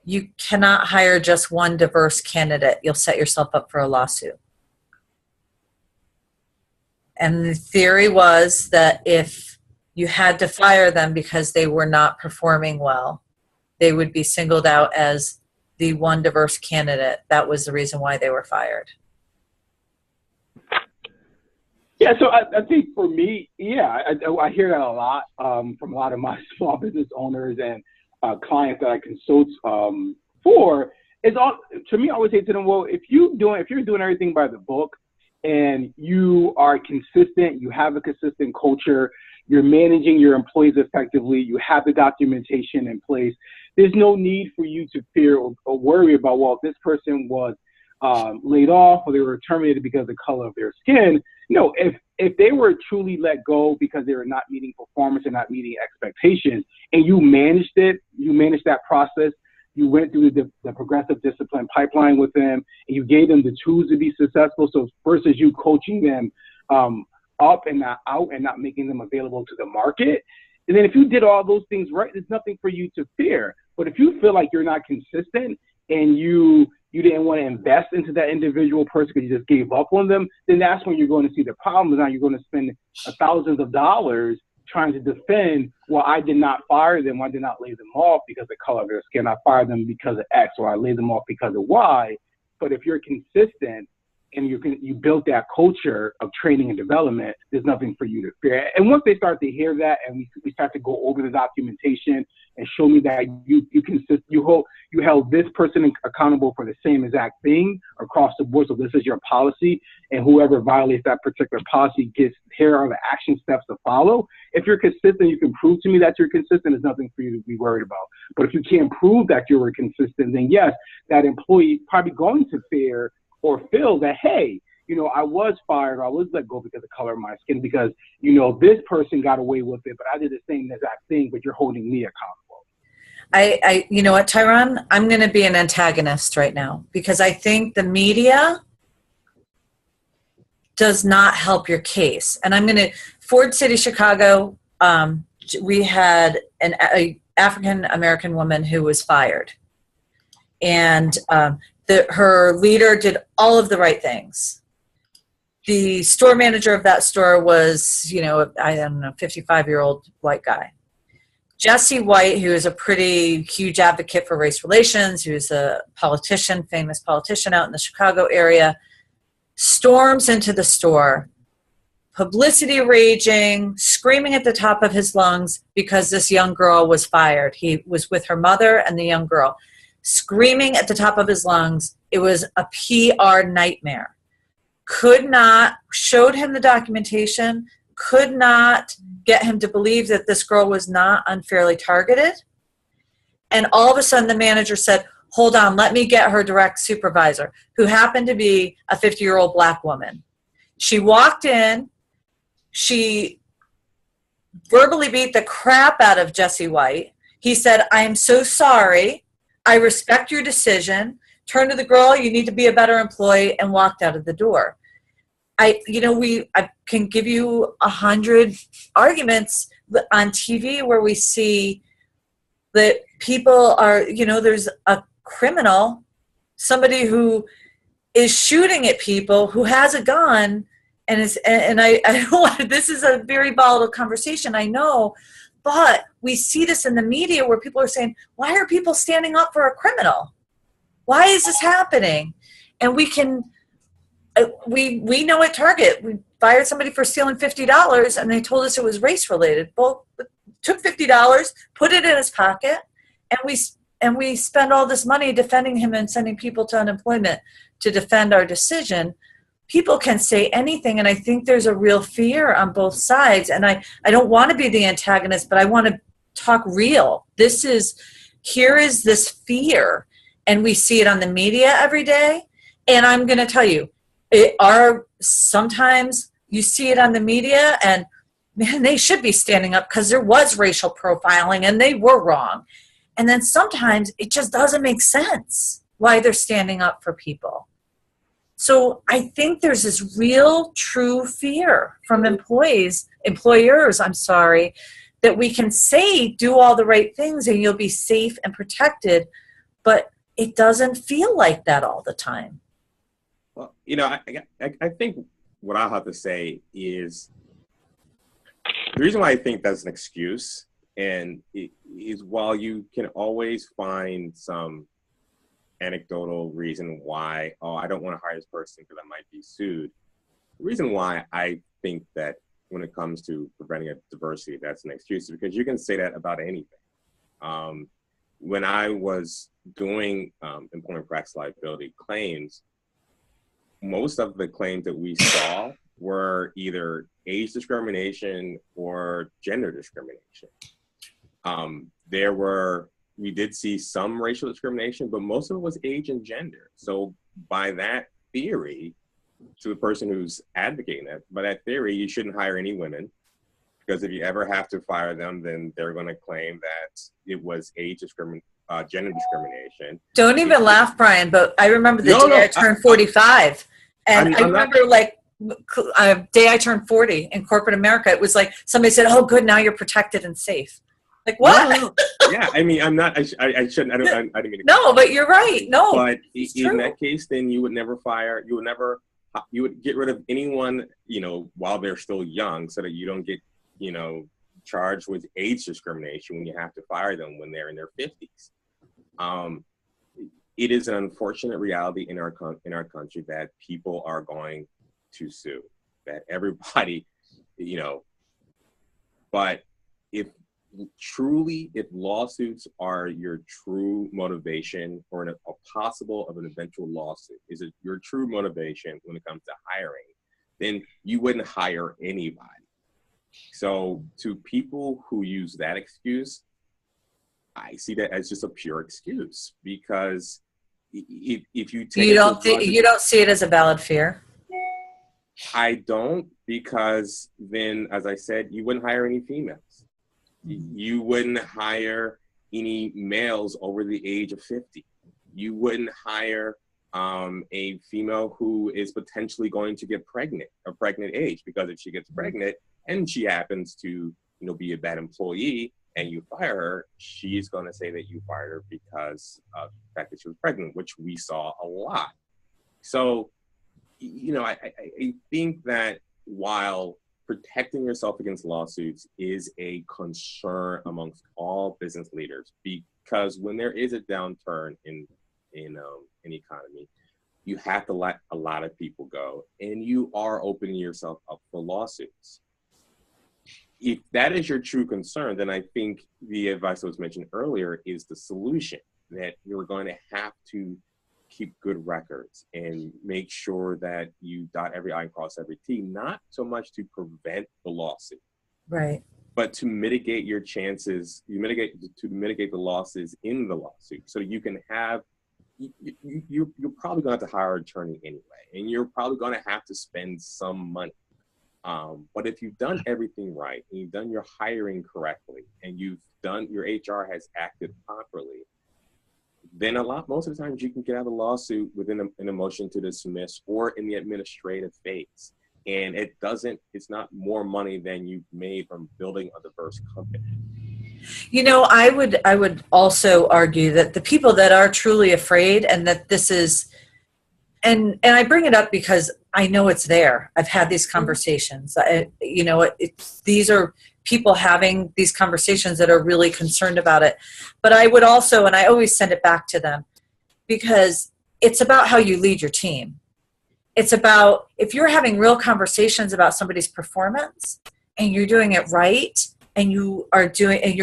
you cannot hire just one diverse candidate. You'll set yourself up for a lawsuit. And the theory was that if you had to fire them because they were not performing well, they would be singled out as the one diverse candidate. That was the reason why they were fired. Yeah, so I think for me, yeah, I hear that a lot from a lot of my small business owners and clients that I consult for. It's all, to me, I always say to them, well, if you're doing everything by the book and you are consistent, you have a consistent culture, you're managing your employees effectively, you have the documentation in place, there's no need for you to fear or worry about, well, if this person was laid off or they were terminated because of the color of their skin. No, if they were truly let go because they were not meeting performance and not meeting expectations, and you managed that process, you went through the progressive discipline pipeline with them, and you gave them the tools to be successful. So versus you coaching them up and not out and not making them available to the market. And then if you did all those things right, there's nothing for you to fear. But if you feel like you're not consistent and you didn't want to invest into that individual person because you just gave up on them, then that's when you're going to see the problems. Now you're going to spend thousands of dollars trying to defend, well, I did not fire them, I did not lay them off because of the color of their skin, I fired them because of X, or I laid them off because of Y. But if you're consistent and you built that culture of training and development, there's nothing for you to fear. And once they start to hear that, and we start to go over the documentation and show me that you held this person accountable for the same exact thing across the board. So this is your policy, and whoever violates that particular policy gets, here are the action steps to follow. If you're consistent, you can prove to me that you're consistent. There's nothing for you to be worried about. But if you can't prove that you were consistent, then yes, that employee is probably going to fear or feel that, hey, I was fired or I was let go because of the color of my skin because, this person got away with it, but I did the same exact thing, but you're holding me accountable. You know what, Tyron? I'm going to be an antagonist right now because I think the media does not help your case. And Ford City, Chicago, we had an African-American woman who was fired. And her leader did all of the right things. The store manager of that store was, I don't know, 55-year-old white guy. Jesse White, who is a pretty huge advocate for race relations, who's a politician, famous politician out in the Chicago area, storms into the store, publicity raging, screaming at the top of his lungs because this young girl was fired. He was with her mother and the young girl, screaming at the top of his lungs. It was a PR nightmare. Showed him the documentation, could not get him to believe that this girl was not unfairly targeted. And all of a sudden the manager said, hold on, let me get her direct supervisor, who happened to be a 50-year-old black woman. She walked in, she verbally beat the crap out of Jesse White. He said, I am so sorry. I respect your decision. Turned to the girl, you need to be a better employee, and walked out of the door. I can give you 100 arguments on TV where we see that people are, there's a criminal, somebody who is shooting at people, who has a gun, and I don't want, this is a very volatile conversation, I know, but we see this in the media where people are saying, why are people standing up for a criminal? Why is this happening? And we know at Target, we fired somebody for stealing $50 and they told us it was race related. Well, took $50, put it in his pocket, and we spend all this money defending him and sending people to unemployment to defend our decision. People can say anything, and I think there's a real fear on both sides. And I don't want to be the antagonist, but I want to talk real. Here is this fear, and we see it on the media every day. And I'm going to tell you, sometimes you see it on the media, and man, they should be standing up because there was racial profiling and they were wrong. And then sometimes it just doesn't make sense why they're standing up for people. So I think there's this real, true fear from employers, that we can say, do all the right things and you'll be safe and protected, but it doesn't feel like that all the time. Well, I think what I'll have to say is the reason why I think that's an excuse, and is while you can always find some anecdotal reason why, I don't want to hire this person because I might be sued. The reason why I think that when it comes to preventing a diversity, that's an excuse, is because you can say that about anything. When I was doing employment practice liability claims, most of the claims that we saw were either age discrimination or gender discrimination. There were, we did see some racial discrimination, but most of it was age and gender. So by that theory, to the person who's advocating that, by that theory, you shouldn't hire any women, because if you ever have to fire them, then they're going to claim that it was gender discrimination. Don't even laugh, Bryan, but I remember the day I turned 45. And I remember day I turned 40 in corporate America, it was like somebody said, "Oh, good, now you're protected and safe." Like, what? No. Yeah, I mean, I'm not. I shouldn't. I didn't mean to. No, but you're right. No, but in that case, then you would never fire. You would get rid of anyone, while they're still young, so that you don't get, charged with age discrimination when you have to fire them when they're in their 50s. It is an unfortunate reality in our country that people are going to sue, that everybody, but if lawsuits are your true motivation, or a possible of an eventual lawsuit is it your true motivation when it comes to hiring, then you wouldn't hire anybody. So to people who use that excuse, I see that as just a pure excuse, because if you take you don't see it as a valid fear. I don't, because then, as I said, you wouldn't hire any females. You wouldn't hire any males over the age of 50. You wouldn't hire a female who is potentially going to get pregnant, a pregnant age, because if she gets pregnant and she happens to, be a bad employee and you fire her, she's going to say that you fired her because of the fact that she was pregnant, which we saw a lot. So, I think that while protecting yourself against lawsuits is a concern amongst all business leaders, because when there is a downturn in economy, you have to let a lot of people go, and you are opening yourself up for lawsuits. If that is your true concern, then I think the advice that was mentioned earlier is the solution, that you're going to have to keep good records and make sure that you dot every I and cross every T, not so much to prevent the lawsuit, right, but to mitigate your chances, to mitigate the losses in the lawsuit, so you can have, you're probably going to have to hire an attorney anyway, and you're probably going to have to spend some money. But if you've done everything right, and you've done your hiring correctly, and your HR has acted properly, then most of the times you can get out of the lawsuit within a motion to dismiss or in the administrative phase. And it's not more money than you've made from building a diverse company. I would also argue that the people that are truly afraid, and that this is, and I bring it up because I know it's there. I've had these conversations. These are people having these conversations that are really concerned about it. But I would also, and I always send it back to them, because it's about how you lead your team. It's about, if you're having real conversations about somebody's performance and you're doing it right, and you're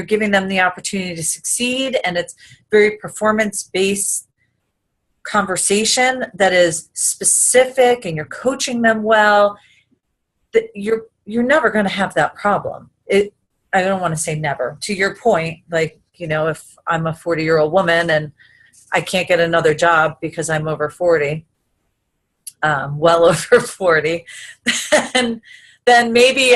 giving them the opportunity to succeed, and it's very performance-based conversation that is specific, and you're coaching them well, that you're never going to have that problem. I don't want to say never. To your point, if I'm a 40-year-old woman and I can't get another job because I'm over 40, well over 40, then maybe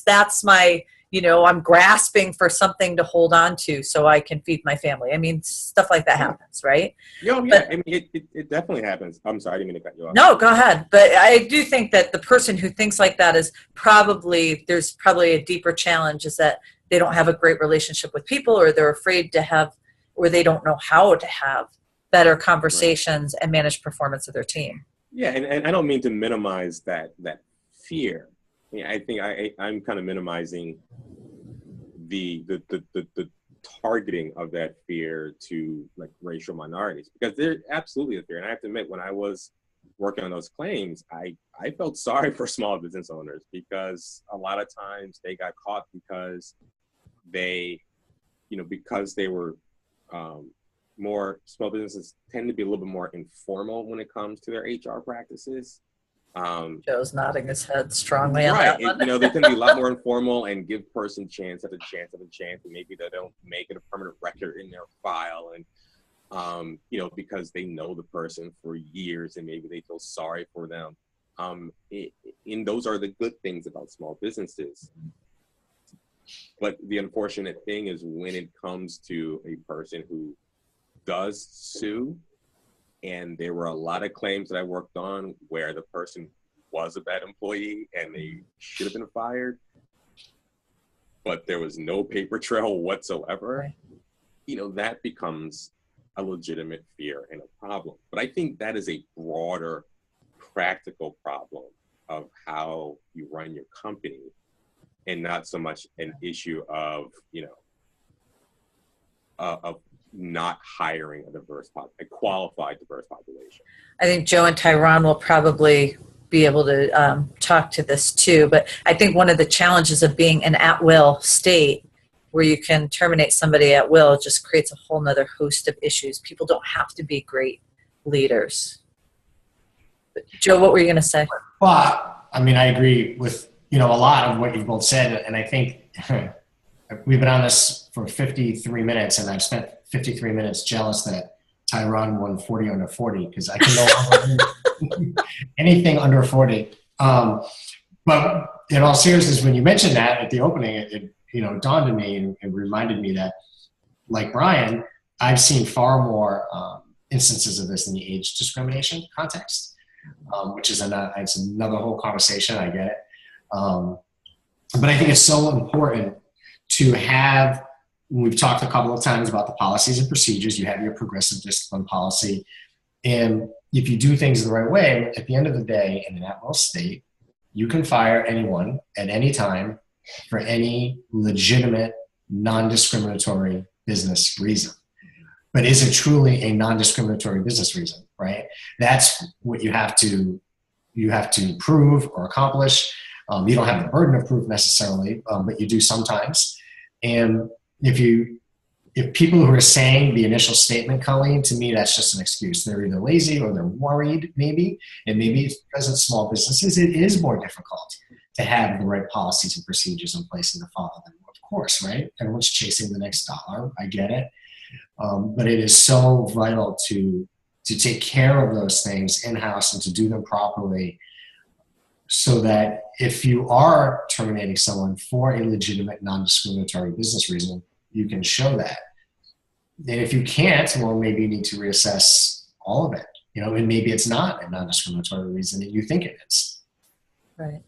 that's my, I'm grasping for something to hold on to so I can feed my family. I mean, stuff like that happens, right? Yeah, but, I mean, it definitely happens. I'm sorry, I didn't mean to cut you off. No, go ahead. But I do think that the person who thinks like that there's probably a deeper challenge, is that they don't have a great relationship with people, or they're afraid to have, or they don't know how to have better conversations and manage performance of their team. Yeah, and I don't mean to minimize that fear. I think I'm kind of minimizing the targeting of that fear to racial minorities, because they're absolutely a fear. And I have to admit, when I was working on those claims, I felt sorry for small business owners, because a lot of times they got caught because they were more, small businesses tend to be a little bit more informal when it comes to their HR practices. Joe's nodding his head strongly on Right. that one. You know, they tend to be a lot more informal and give person chance after chance after chance, and maybe they don't make it a permanent record in their file, and you know, because they know the person for years and maybe they feel sorry for them. And those are the good things about small businesses. But the unfortunate thing is when it comes to a person who does sue, and there were a lot of claims that I worked on where the person was a bad employee and they should have been fired, but there was no paper trail whatsoever, Right. you know, that becomes a legitimate fear and a problem. But I think that is a broader practical problem of how you run your company, and not so much an issue of, you know, of not hiring a qualified diverse population. I think Joe and Tyrann will probably be able to talk to this too, but I think one of the challenges of being an at-will state where you can terminate somebody at will just creates a whole nother host of issues. People don't have to be great leaders. But Joe, what were you going to say? Well, I mean, I agree with, you know, a lot of what you've both said, and I think we've been on this for 53 minutes, and I've spent 53 minutes jealous that Tyrann won 40 under 40, because I can no longer do anything under 40. But in all seriousness, when you mentioned that at the opening, it you know, dawned on me and reminded me that, like Bryan, I've seen far more instances of this in the age discrimination context, which is it's another whole conversation. I get it. But I think it's so important to have, we've talked a couple of times about the policies and procedures. You have your progressive discipline policy. And if you do things the right way, at the end of the day, in an at-will state, you can fire anyone at any time for any legitimate, non-discriminatory business reason. But is it truly a non-discriminatory business reason, right? That's what you have to prove or accomplish. You don't have the burden of proof necessarily, but you do sometimes. And if people who are saying the initial statement, Colleen, to me, that's just an excuse. They're either lazy or they're worried, maybe. And maybe it's because it's small businesses, it is more difficult to have the right policies and procedures in place and to follow them. Of course, right? Everyone's chasing the next dollar. I get it. But it is so vital to take care of those things in-house and to do them properly, so that if you are terminating someone for a legitimate non-discriminatory business reason, you can show that. And if you can't, well, maybe you need to reassess all of it, you know, and maybe it's not a non-discriminatory reason and you think it is. Right.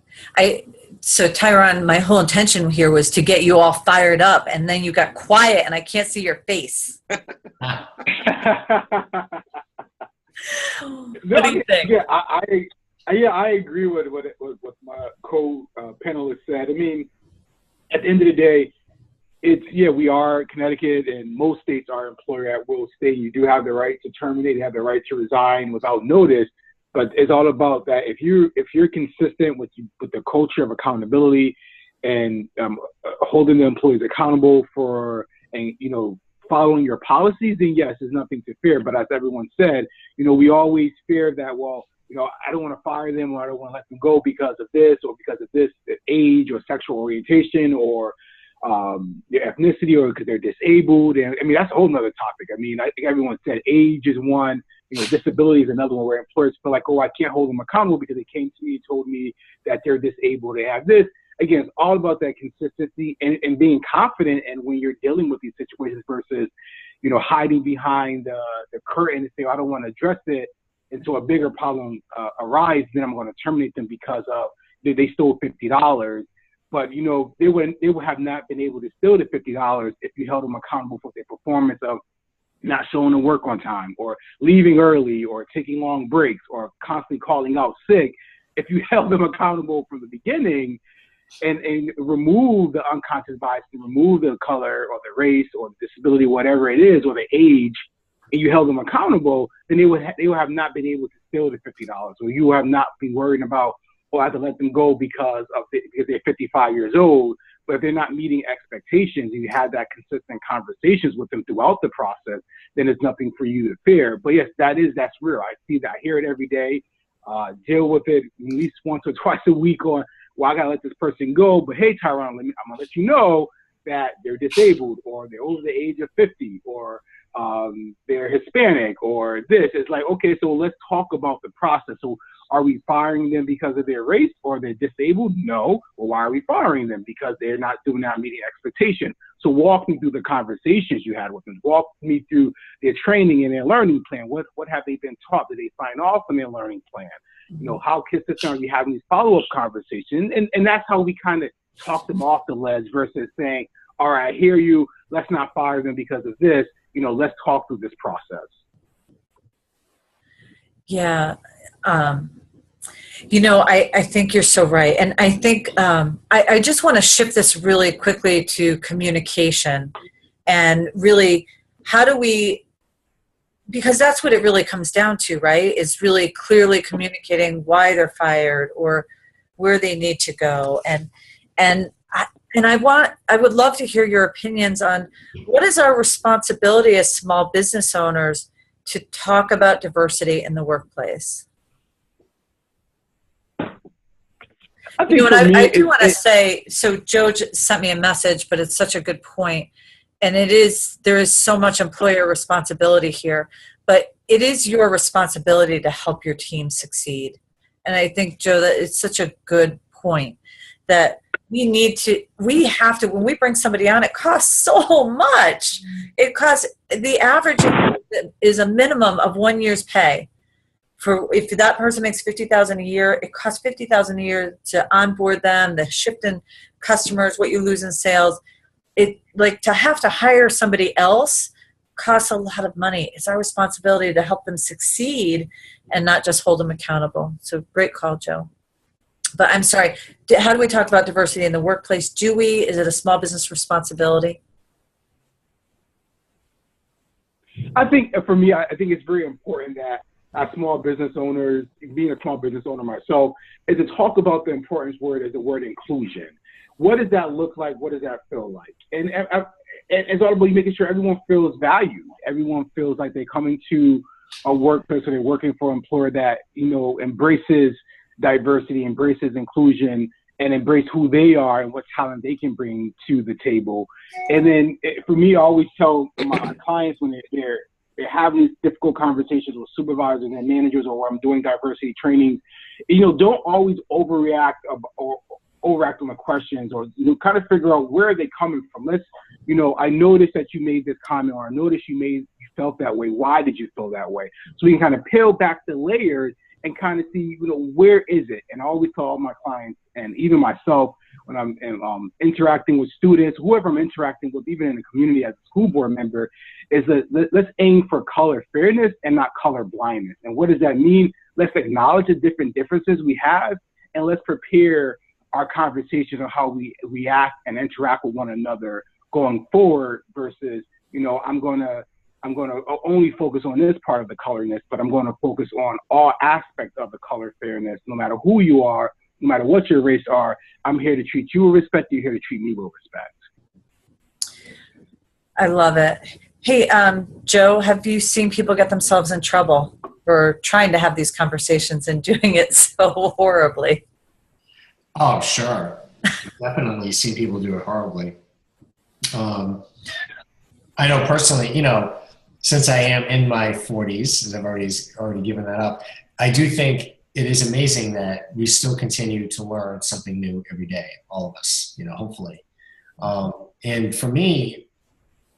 So Tyrann, my whole intention here was to get you all fired up, and then you got quiet and I can't see your face. What do you think? Yeah, I agree with what my co-panelist said. I mean, at the end of the day, we are Connecticut, and most states are employer at will state. You do have the right to terminate, you have the right to resign without notice. But it's all about that. If you're consistent with the culture of accountability and holding the employees accountable for, and you know, following your policies, then yes, there's nothing to fear. But as everyone said, you know, we always fear that, well, you know, I don't want to fire them or I don't want to let them go because of this or because of this age or sexual orientation or their ethnicity or because they're disabled. And I mean, that's a whole nother topic. I mean, I think everyone said age is one, you know, disability is another one where employers feel like, oh, I can't hold them accountable because they came to me and told me that they're disabled, they have this. Again, it's all about that consistency and being confident. And when you're dealing with these situations versus, you know, hiding behind the curtain and saying, I don't want to address it until a bigger problem arises, then I'm going to terminate them because of they stole $50. But, you know, they would have not been able to steal the $50 if you held them accountable for their performance of not showing up work on time or leaving early or taking long breaks or constantly calling out sick. If you held them accountable from the beginning and remove the unconscious bias, and remove the color or the race or the disability, whatever it is, or the age, and you held them accountable, then they would have not been able to steal the $50, or you have not been worried about, oh, I have to let them go because they're 55 years old. But if they're not meeting expectations and you have that consistent conversations with them throughout the process, then there's nothing for you to fear. But yes, that's real. I see that. I hear it every day. deal with it at least once or twice a week on, well, I got to let this person go. But hey, Tyron, I'm going to let you know that they're disabled, or they're over the age of 50, or they're Hispanic, or this. It's like, okay, so let's talk about the process. So are we firing them because of their race, or they're disabled? No. Well, why are we firing them? Because they're not meeting expectation. So walk me through the conversations you had with them. Walk me through their training and their learning plan. What have they been taught? Did they sign off on their learning plan? You know, how consistent are we having these follow-up conversations? And that's how we kind of talk them off the ledge versus saying, all right, I hear you. Let's not fire them because of this. You know, let's talk through this process. Yeah. You know, I think you're so right. And I think I just want to shift this really quickly to communication, and really, how do we, because that's what it really comes down to, right? Is really clearly communicating why they're fired or where they need to go. And I would love to hear your opinions on what is our responsibility as small business owners to talk about diversity in the workplace. You know, and I do want to say, so Joe sent me a message, but it's such a good point. And there is so much employer responsibility here, but it is your responsibility to help your team succeed. And I think, Joe, that it's such a good point that we have to, when we bring somebody on, it costs so much. It costs, the average is a minimum of 1 year's pay. If that person makes $50,000 a year, it costs $50,000 a year to onboard them, the shift in customers, what you lose in sales. It, like, to have to hire somebody else costs a lot of money. It's our responsibility to help them succeed and not just hold them accountable. So great call, Joe. But I'm sorry, how do we talk about diversity in the workplace? Is it a small business responsibility? I think for me, I think it's very important that as small business owners, being a small business owner myself, is to talk about the importance word is the word inclusion. What does that look like? What does that feel like? And it's all about making sure everyone feels valued. Everyone feels like they're coming to a workplace or they're working for an employer that, you know, embraces diversity, embraces inclusion, and embrace who they are and what talent they can bring to the table. And then for me, I always tell my clients when they're having these difficult conversations with supervisors and managers, or where I'm doing diversity training, you know, don't always overreact or overact on the questions, or, you know, kind of figure out where are they coming from. You know, I noticed that you made this comment, or I noticed you felt that way. Why did you feel that way? So we can kind of peel back the layers and kind of see, you know, where is it? And I always tell all my clients, and even myself, when I'm interacting with students, whoever I'm interacting with, even in the community as a school board member, is that let's aim for color fairness and not color blindness. And what does that mean? Let's acknowledge the different differences we have, and let's prepare our conversations on how we react and interact with one another going forward versus, you know, I'm going to only focus on this part of the colorness, but I'm going to focus on all aspects of the color fairness, no matter who you are, no matter what your race are. I'm here to treat you with respect. You're here to treat me with respect. I love it. Hey, Joe, have you seen people get themselves in trouble for trying to have these conversations and doing it so horribly? Oh, sure. Definitely seen people do it horribly. I know personally, you know, since I am in my 40s, as I've already given that up, I do think it is amazing that we still continue to learn something new every day, all of us, you know, hopefully. And for me,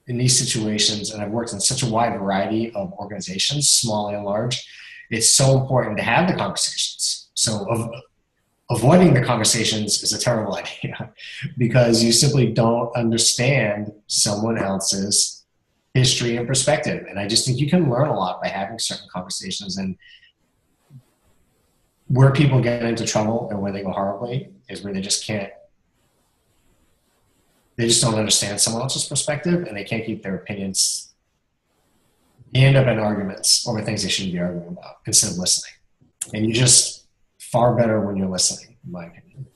in these situations, and I've worked in such a wide variety of organizations, small and large, it's so important to have the conversations. So avoiding the conversations is a terrible idea because you simply don't understand someone else's history and perspective. And I just think you can learn a lot by having certain conversations. And where people get into trouble and where they go horribly is where they just don't understand someone else's perspective, and they can't keep their opinions. They end up in arguments over things they shouldn't be arguing about instead of listening. And you're just far better when you're listening, in my opinion.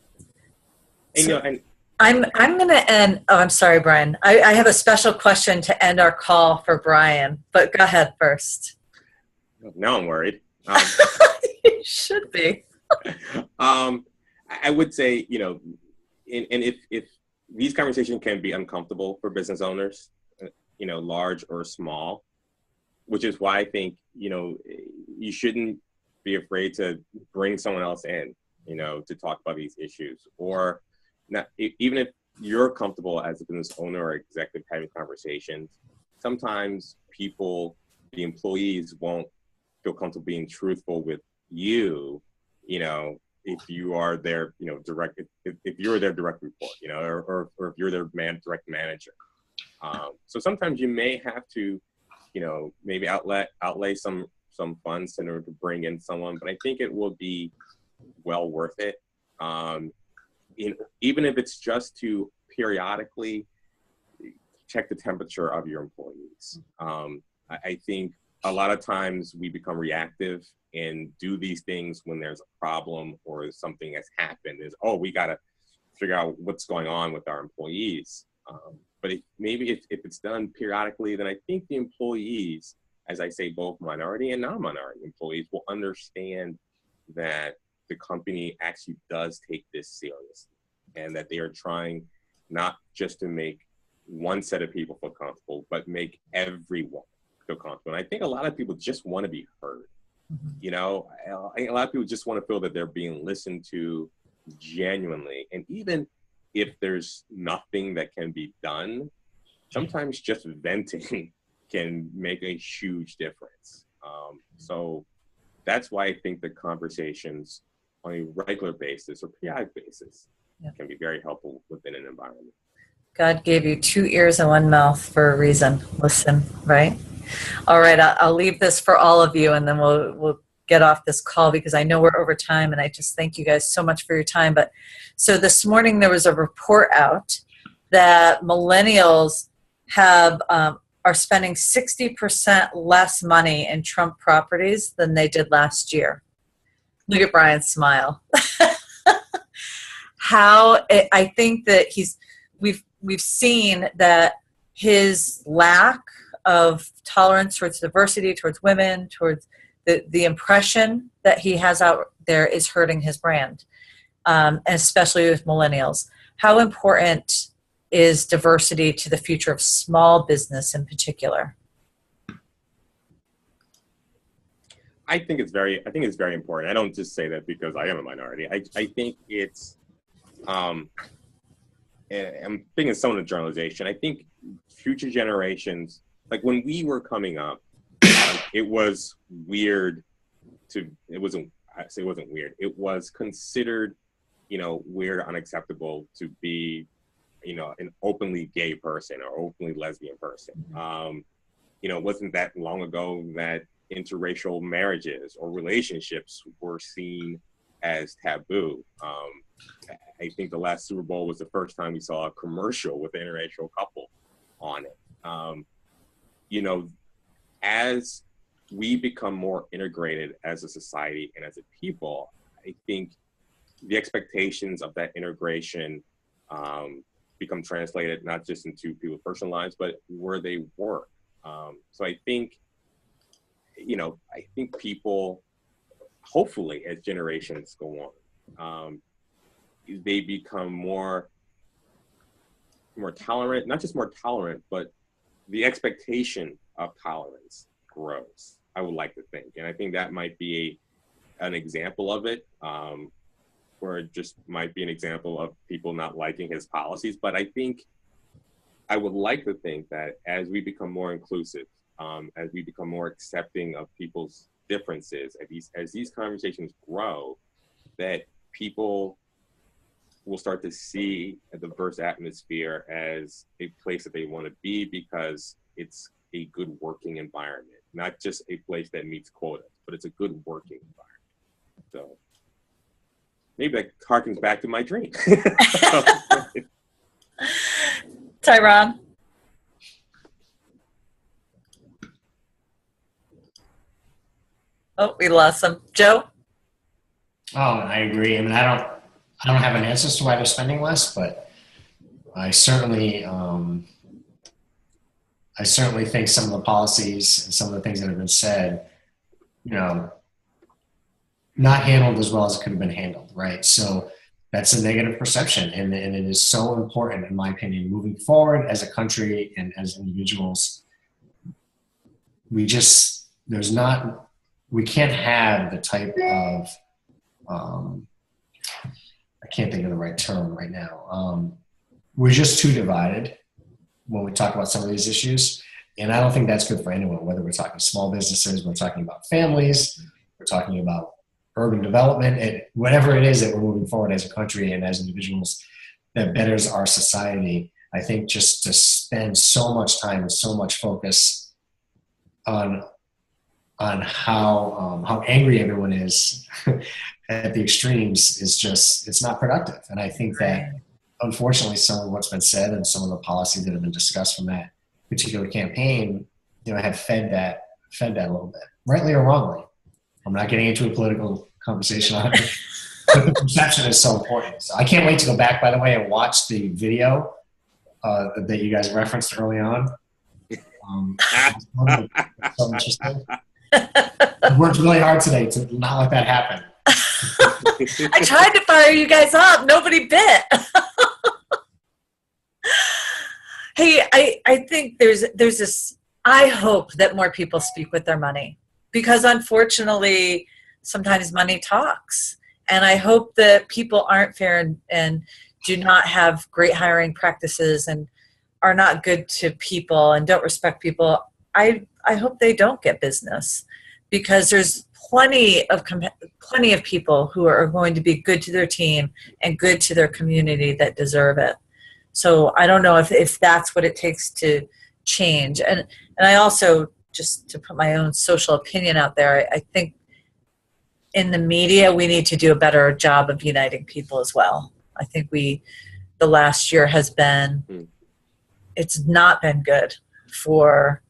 I'm going to end. Oh, I'm sorry, Bryan. I have a special question to end our call for Bryan, but go ahead first. Now I'm worried. Should be. I would say, and if these conversations can be uncomfortable for business owners, large or small, which is why I think, you shouldn't be afraid to bring someone else in, to talk about these issues. Or not, even if you're comfortable as a business owner or executive having conversations, sometimes the employees won't feel comfortable being truthful with you, if you are their, if you're their direct report, or if you're their direct manager. So sometimes you may have to, maybe outlay some funds in order to bring in someone, but I think it will be well worth it. Even if it's just to periodically check the temperature of your employees. I think a lot of times we become reactive and do these things when there's a problem or something has happened. We got to figure out what's going on with our employees. But if it's done periodically, then I think the employees, as I say, both minority and non-minority employees, will understand that the company actually does take this seriously and that they are trying not just to make one set of people feel comfortable, but make everyone feel comfortable. And I think a lot of people just want to be heard. I think a lot of people just want to feel that they're being listened to genuinely. And even if there's nothing that can be done, sometimes just venting can make a huge difference. So that's why I think the conversations on a regular basis or periodic basis can be very helpful within an environment. God gave you 2 ears and 1 mouth for a reason. Listen, right? All right, I'll leave this for all of you, and then we'll get off this call because I know we're over time, and I just thank you guys so much for your time. But so this morning there was a report out that millennials are spending 60% less money in Trump properties than they did last year. Look at Bryan's smile. I think that we've seen that his lack of tolerance towards diversity, towards women, towards the impression that he has out there is hurting his brand, and especially with millennials. How important is diversity to the future of small business in particular? I think it's very important. I don't just say that because I am a minority. I think it's, and I'm thinking some of the generalization. I think future generations, like when we were coming up, it was weird it wasn't weird. It was considered, weird or unacceptable to be, an openly gay person or openly lesbian person. It wasn't that long ago that interracial marriages or relationships were seen as taboo. I think the last Super Bowl was the first time we saw a commercial with an interracial couple on it. As we become more integrated as a society and as a people, I think the expectations of that integration become translated not just into people's personal lives, but where they work. So I think, people, hopefully, as generations go on, they become more tolerant, not just more tolerant, but the expectation of tolerance grows, I would like to think. And I think that might be an example of it, where it just might be an example of people not liking his policies. But I think I would like to think that as we become more inclusive, as we become more accepting of people's differences, as these conversations grow, that people will start to see a diverse atmosphere as a place that they want to be because it's a good working environment, not just a place that meets quotas, but it's a good working environment. So maybe that harkens back to my dream. Tyrann? Oh, we lost him. Joe? Oh, I agree. I mean, I don't have an answer as to why they're spending less, but I certainly think some of the policies and some of the things that have been said, not handled as well as it could have been handled, right? So that's a negative perception, and it is so important, in my opinion, moving forward as a country and as individuals. We can't have the type of, I can't think of the right term right now. We're just too divided when we talk about some of these issues. And I don't think that's good for anyone, whether we're talking small businesses, we're talking about families, we're talking about urban development, and whatever it is that we're moving forward as a country and as individuals that betters our society. I think just to spend so much time and so much focus on how angry everyone is at the extremes is just, it's not productive. And I think that unfortunately some of what's been said and some of the policies that have been discussed from that particular campaign, have fed that a little bit, rightly or wrongly. I'm not getting into a political conversation on it, but the perception is so important. So I can't wait to go back, by the way, and watch the video that you guys referenced early on. It's so interesting. I worked really hard today to not let that happen. I tried to fire you guys up. Nobody bit. Hey, I think there's this, I hope that more people speak with their money, because unfortunately sometimes money talks, and I hope that people aren't fair and do not have great hiring practices and are not good to people and don't respect people. I hope they don't get business, because there's plenty of people who are going to be good to their team and good to their community that deserve it. So I don't know if that's what it takes to change. And I also, just to put my own social opinion out there, I think in the media we need to do a better job of uniting people as well. I think the last year has been, it's not been good for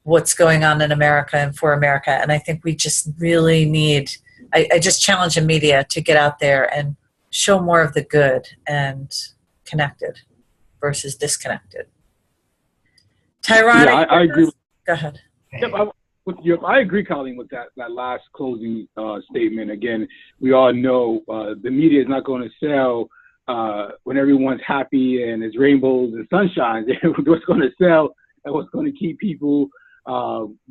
what's going on in America and for America. And I think we just really need, I just challenge the media to get out there and show more of the good and connected versus disconnected. Tyrann, yeah, I agree. Go ahead. Yep, I agree, Colleen, with that last closing statement. Again, we all know the media is not going to sell when everyone's happy and it's rainbows and sunshine. What's going to sell and what's going to keep people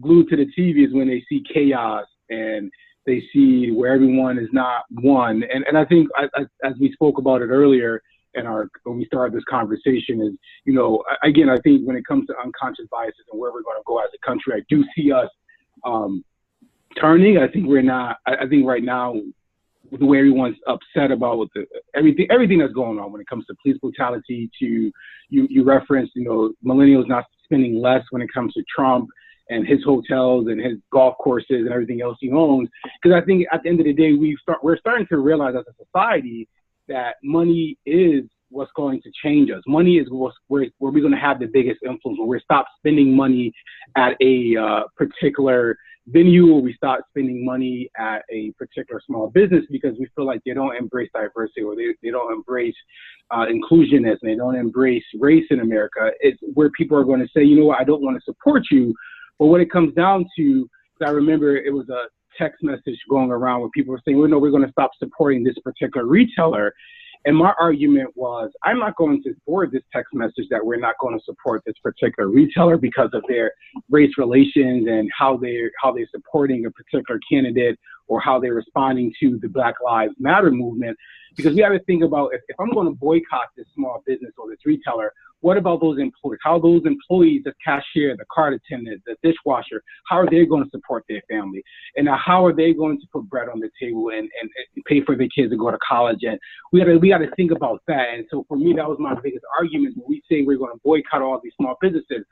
glued to the TV is when they see chaos and they see where everyone is not one. And I think, as we spoke about it earlier, when we started this conversation, is, again, I think when it comes to unconscious biases and where we're going to go as a country, I do see us turning. I think we're not. I think right now, the way everyone's upset about everything that's going on when it comes to police brutality, to you referenced, millennials not spending less when it comes to Trump and his hotels and his golf courses and everything else he owns. Because I think at the end of the day, we're starting to realize as a society that money is what's going to change us. Money is where we're going to have the biggest influence. When we stop spending money at a particular venue, or we start spending money at a particular small business because we feel like they don't embrace diversity, or they don't embrace inclusionism, they don't embrace race in America. It's where people are going to say, you know what, I don't want to support you. But when it comes down to, I remember it was a text message going around where people were saying, well, no, we're going to stop supporting this particular retailer. And my argument was, I'm not going to forward this text message that we're not going to support this particular retailer because of their race relations and how they're supporting a particular candidate, or how they're responding to the Black Lives Matter movement. Because we have to think about, if I'm going to boycott this small business or this retailer, what about those employees? How those employees, the cashier, the cart attendant, the dishwasher, how are they going to support their family? And how are they going to put bread on the table and pay for their kids to go to college? And we got to think about that. And so for me, that was my biggest argument. When we say we're going to boycott all these small businesses,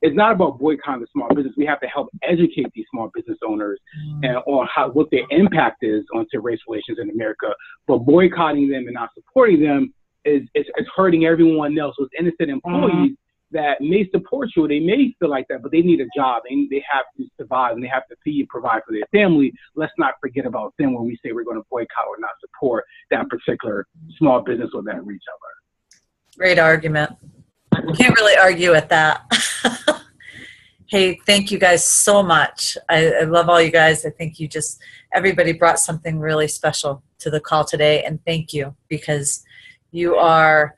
it's not about boycotting the small business. We have to help educate these small business owners and on what their impact is onto race relations in America. But boycotting them and not supporting them is hurting everyone else. With innocent employees that may support you, they may feel like that, but they need a job. They have to survive, and they have to feed and provide for their family. Let's not forget about them when we say we're going to boycott or not support that particular small business or that retailer. Great argument. Can't really argue with that. Hey, thank you guys so much. I love all you guys. I think everybody brought something really special to the call today, and thank you, because you are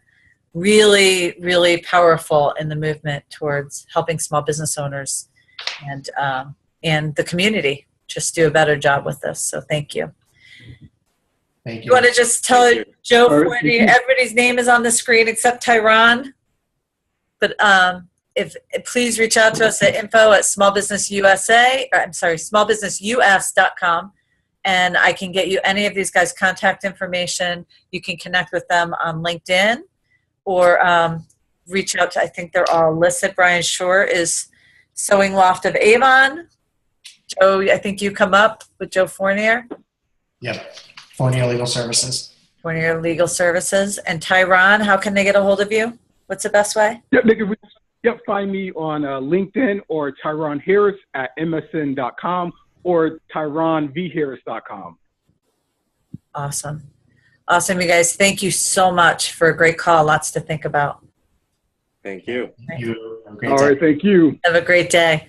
really, really powerful in the movement towards helping small business owners and the community just do a better job with this. So thank you. Thank you. You want to just tell Joe Fornier, everybody's name is on the screen except Tyrann, but if please reach out to us at smallbusinessus.com, and I can get you any of these guys' contact information. You can connect with them on LinkedIn or reach out to, I think they're all listed. Bryan Shore is Sewing Loft of Avon. Joe, I think you come up with Joe Fornier. Yep. Fornier Legal Services. Fornier Legal Services. And Tyrann, how can they get a hold of you? What's the best way? Yep, they can find me on LinkedIn or Tyron Harris at msn.com or tyronvharris.com. Awesome. Awesome, you guys. Thank you so much for a great call. Lots to think about. Thank you. Thank you. Have a great All day. right, thank you. Have a great day.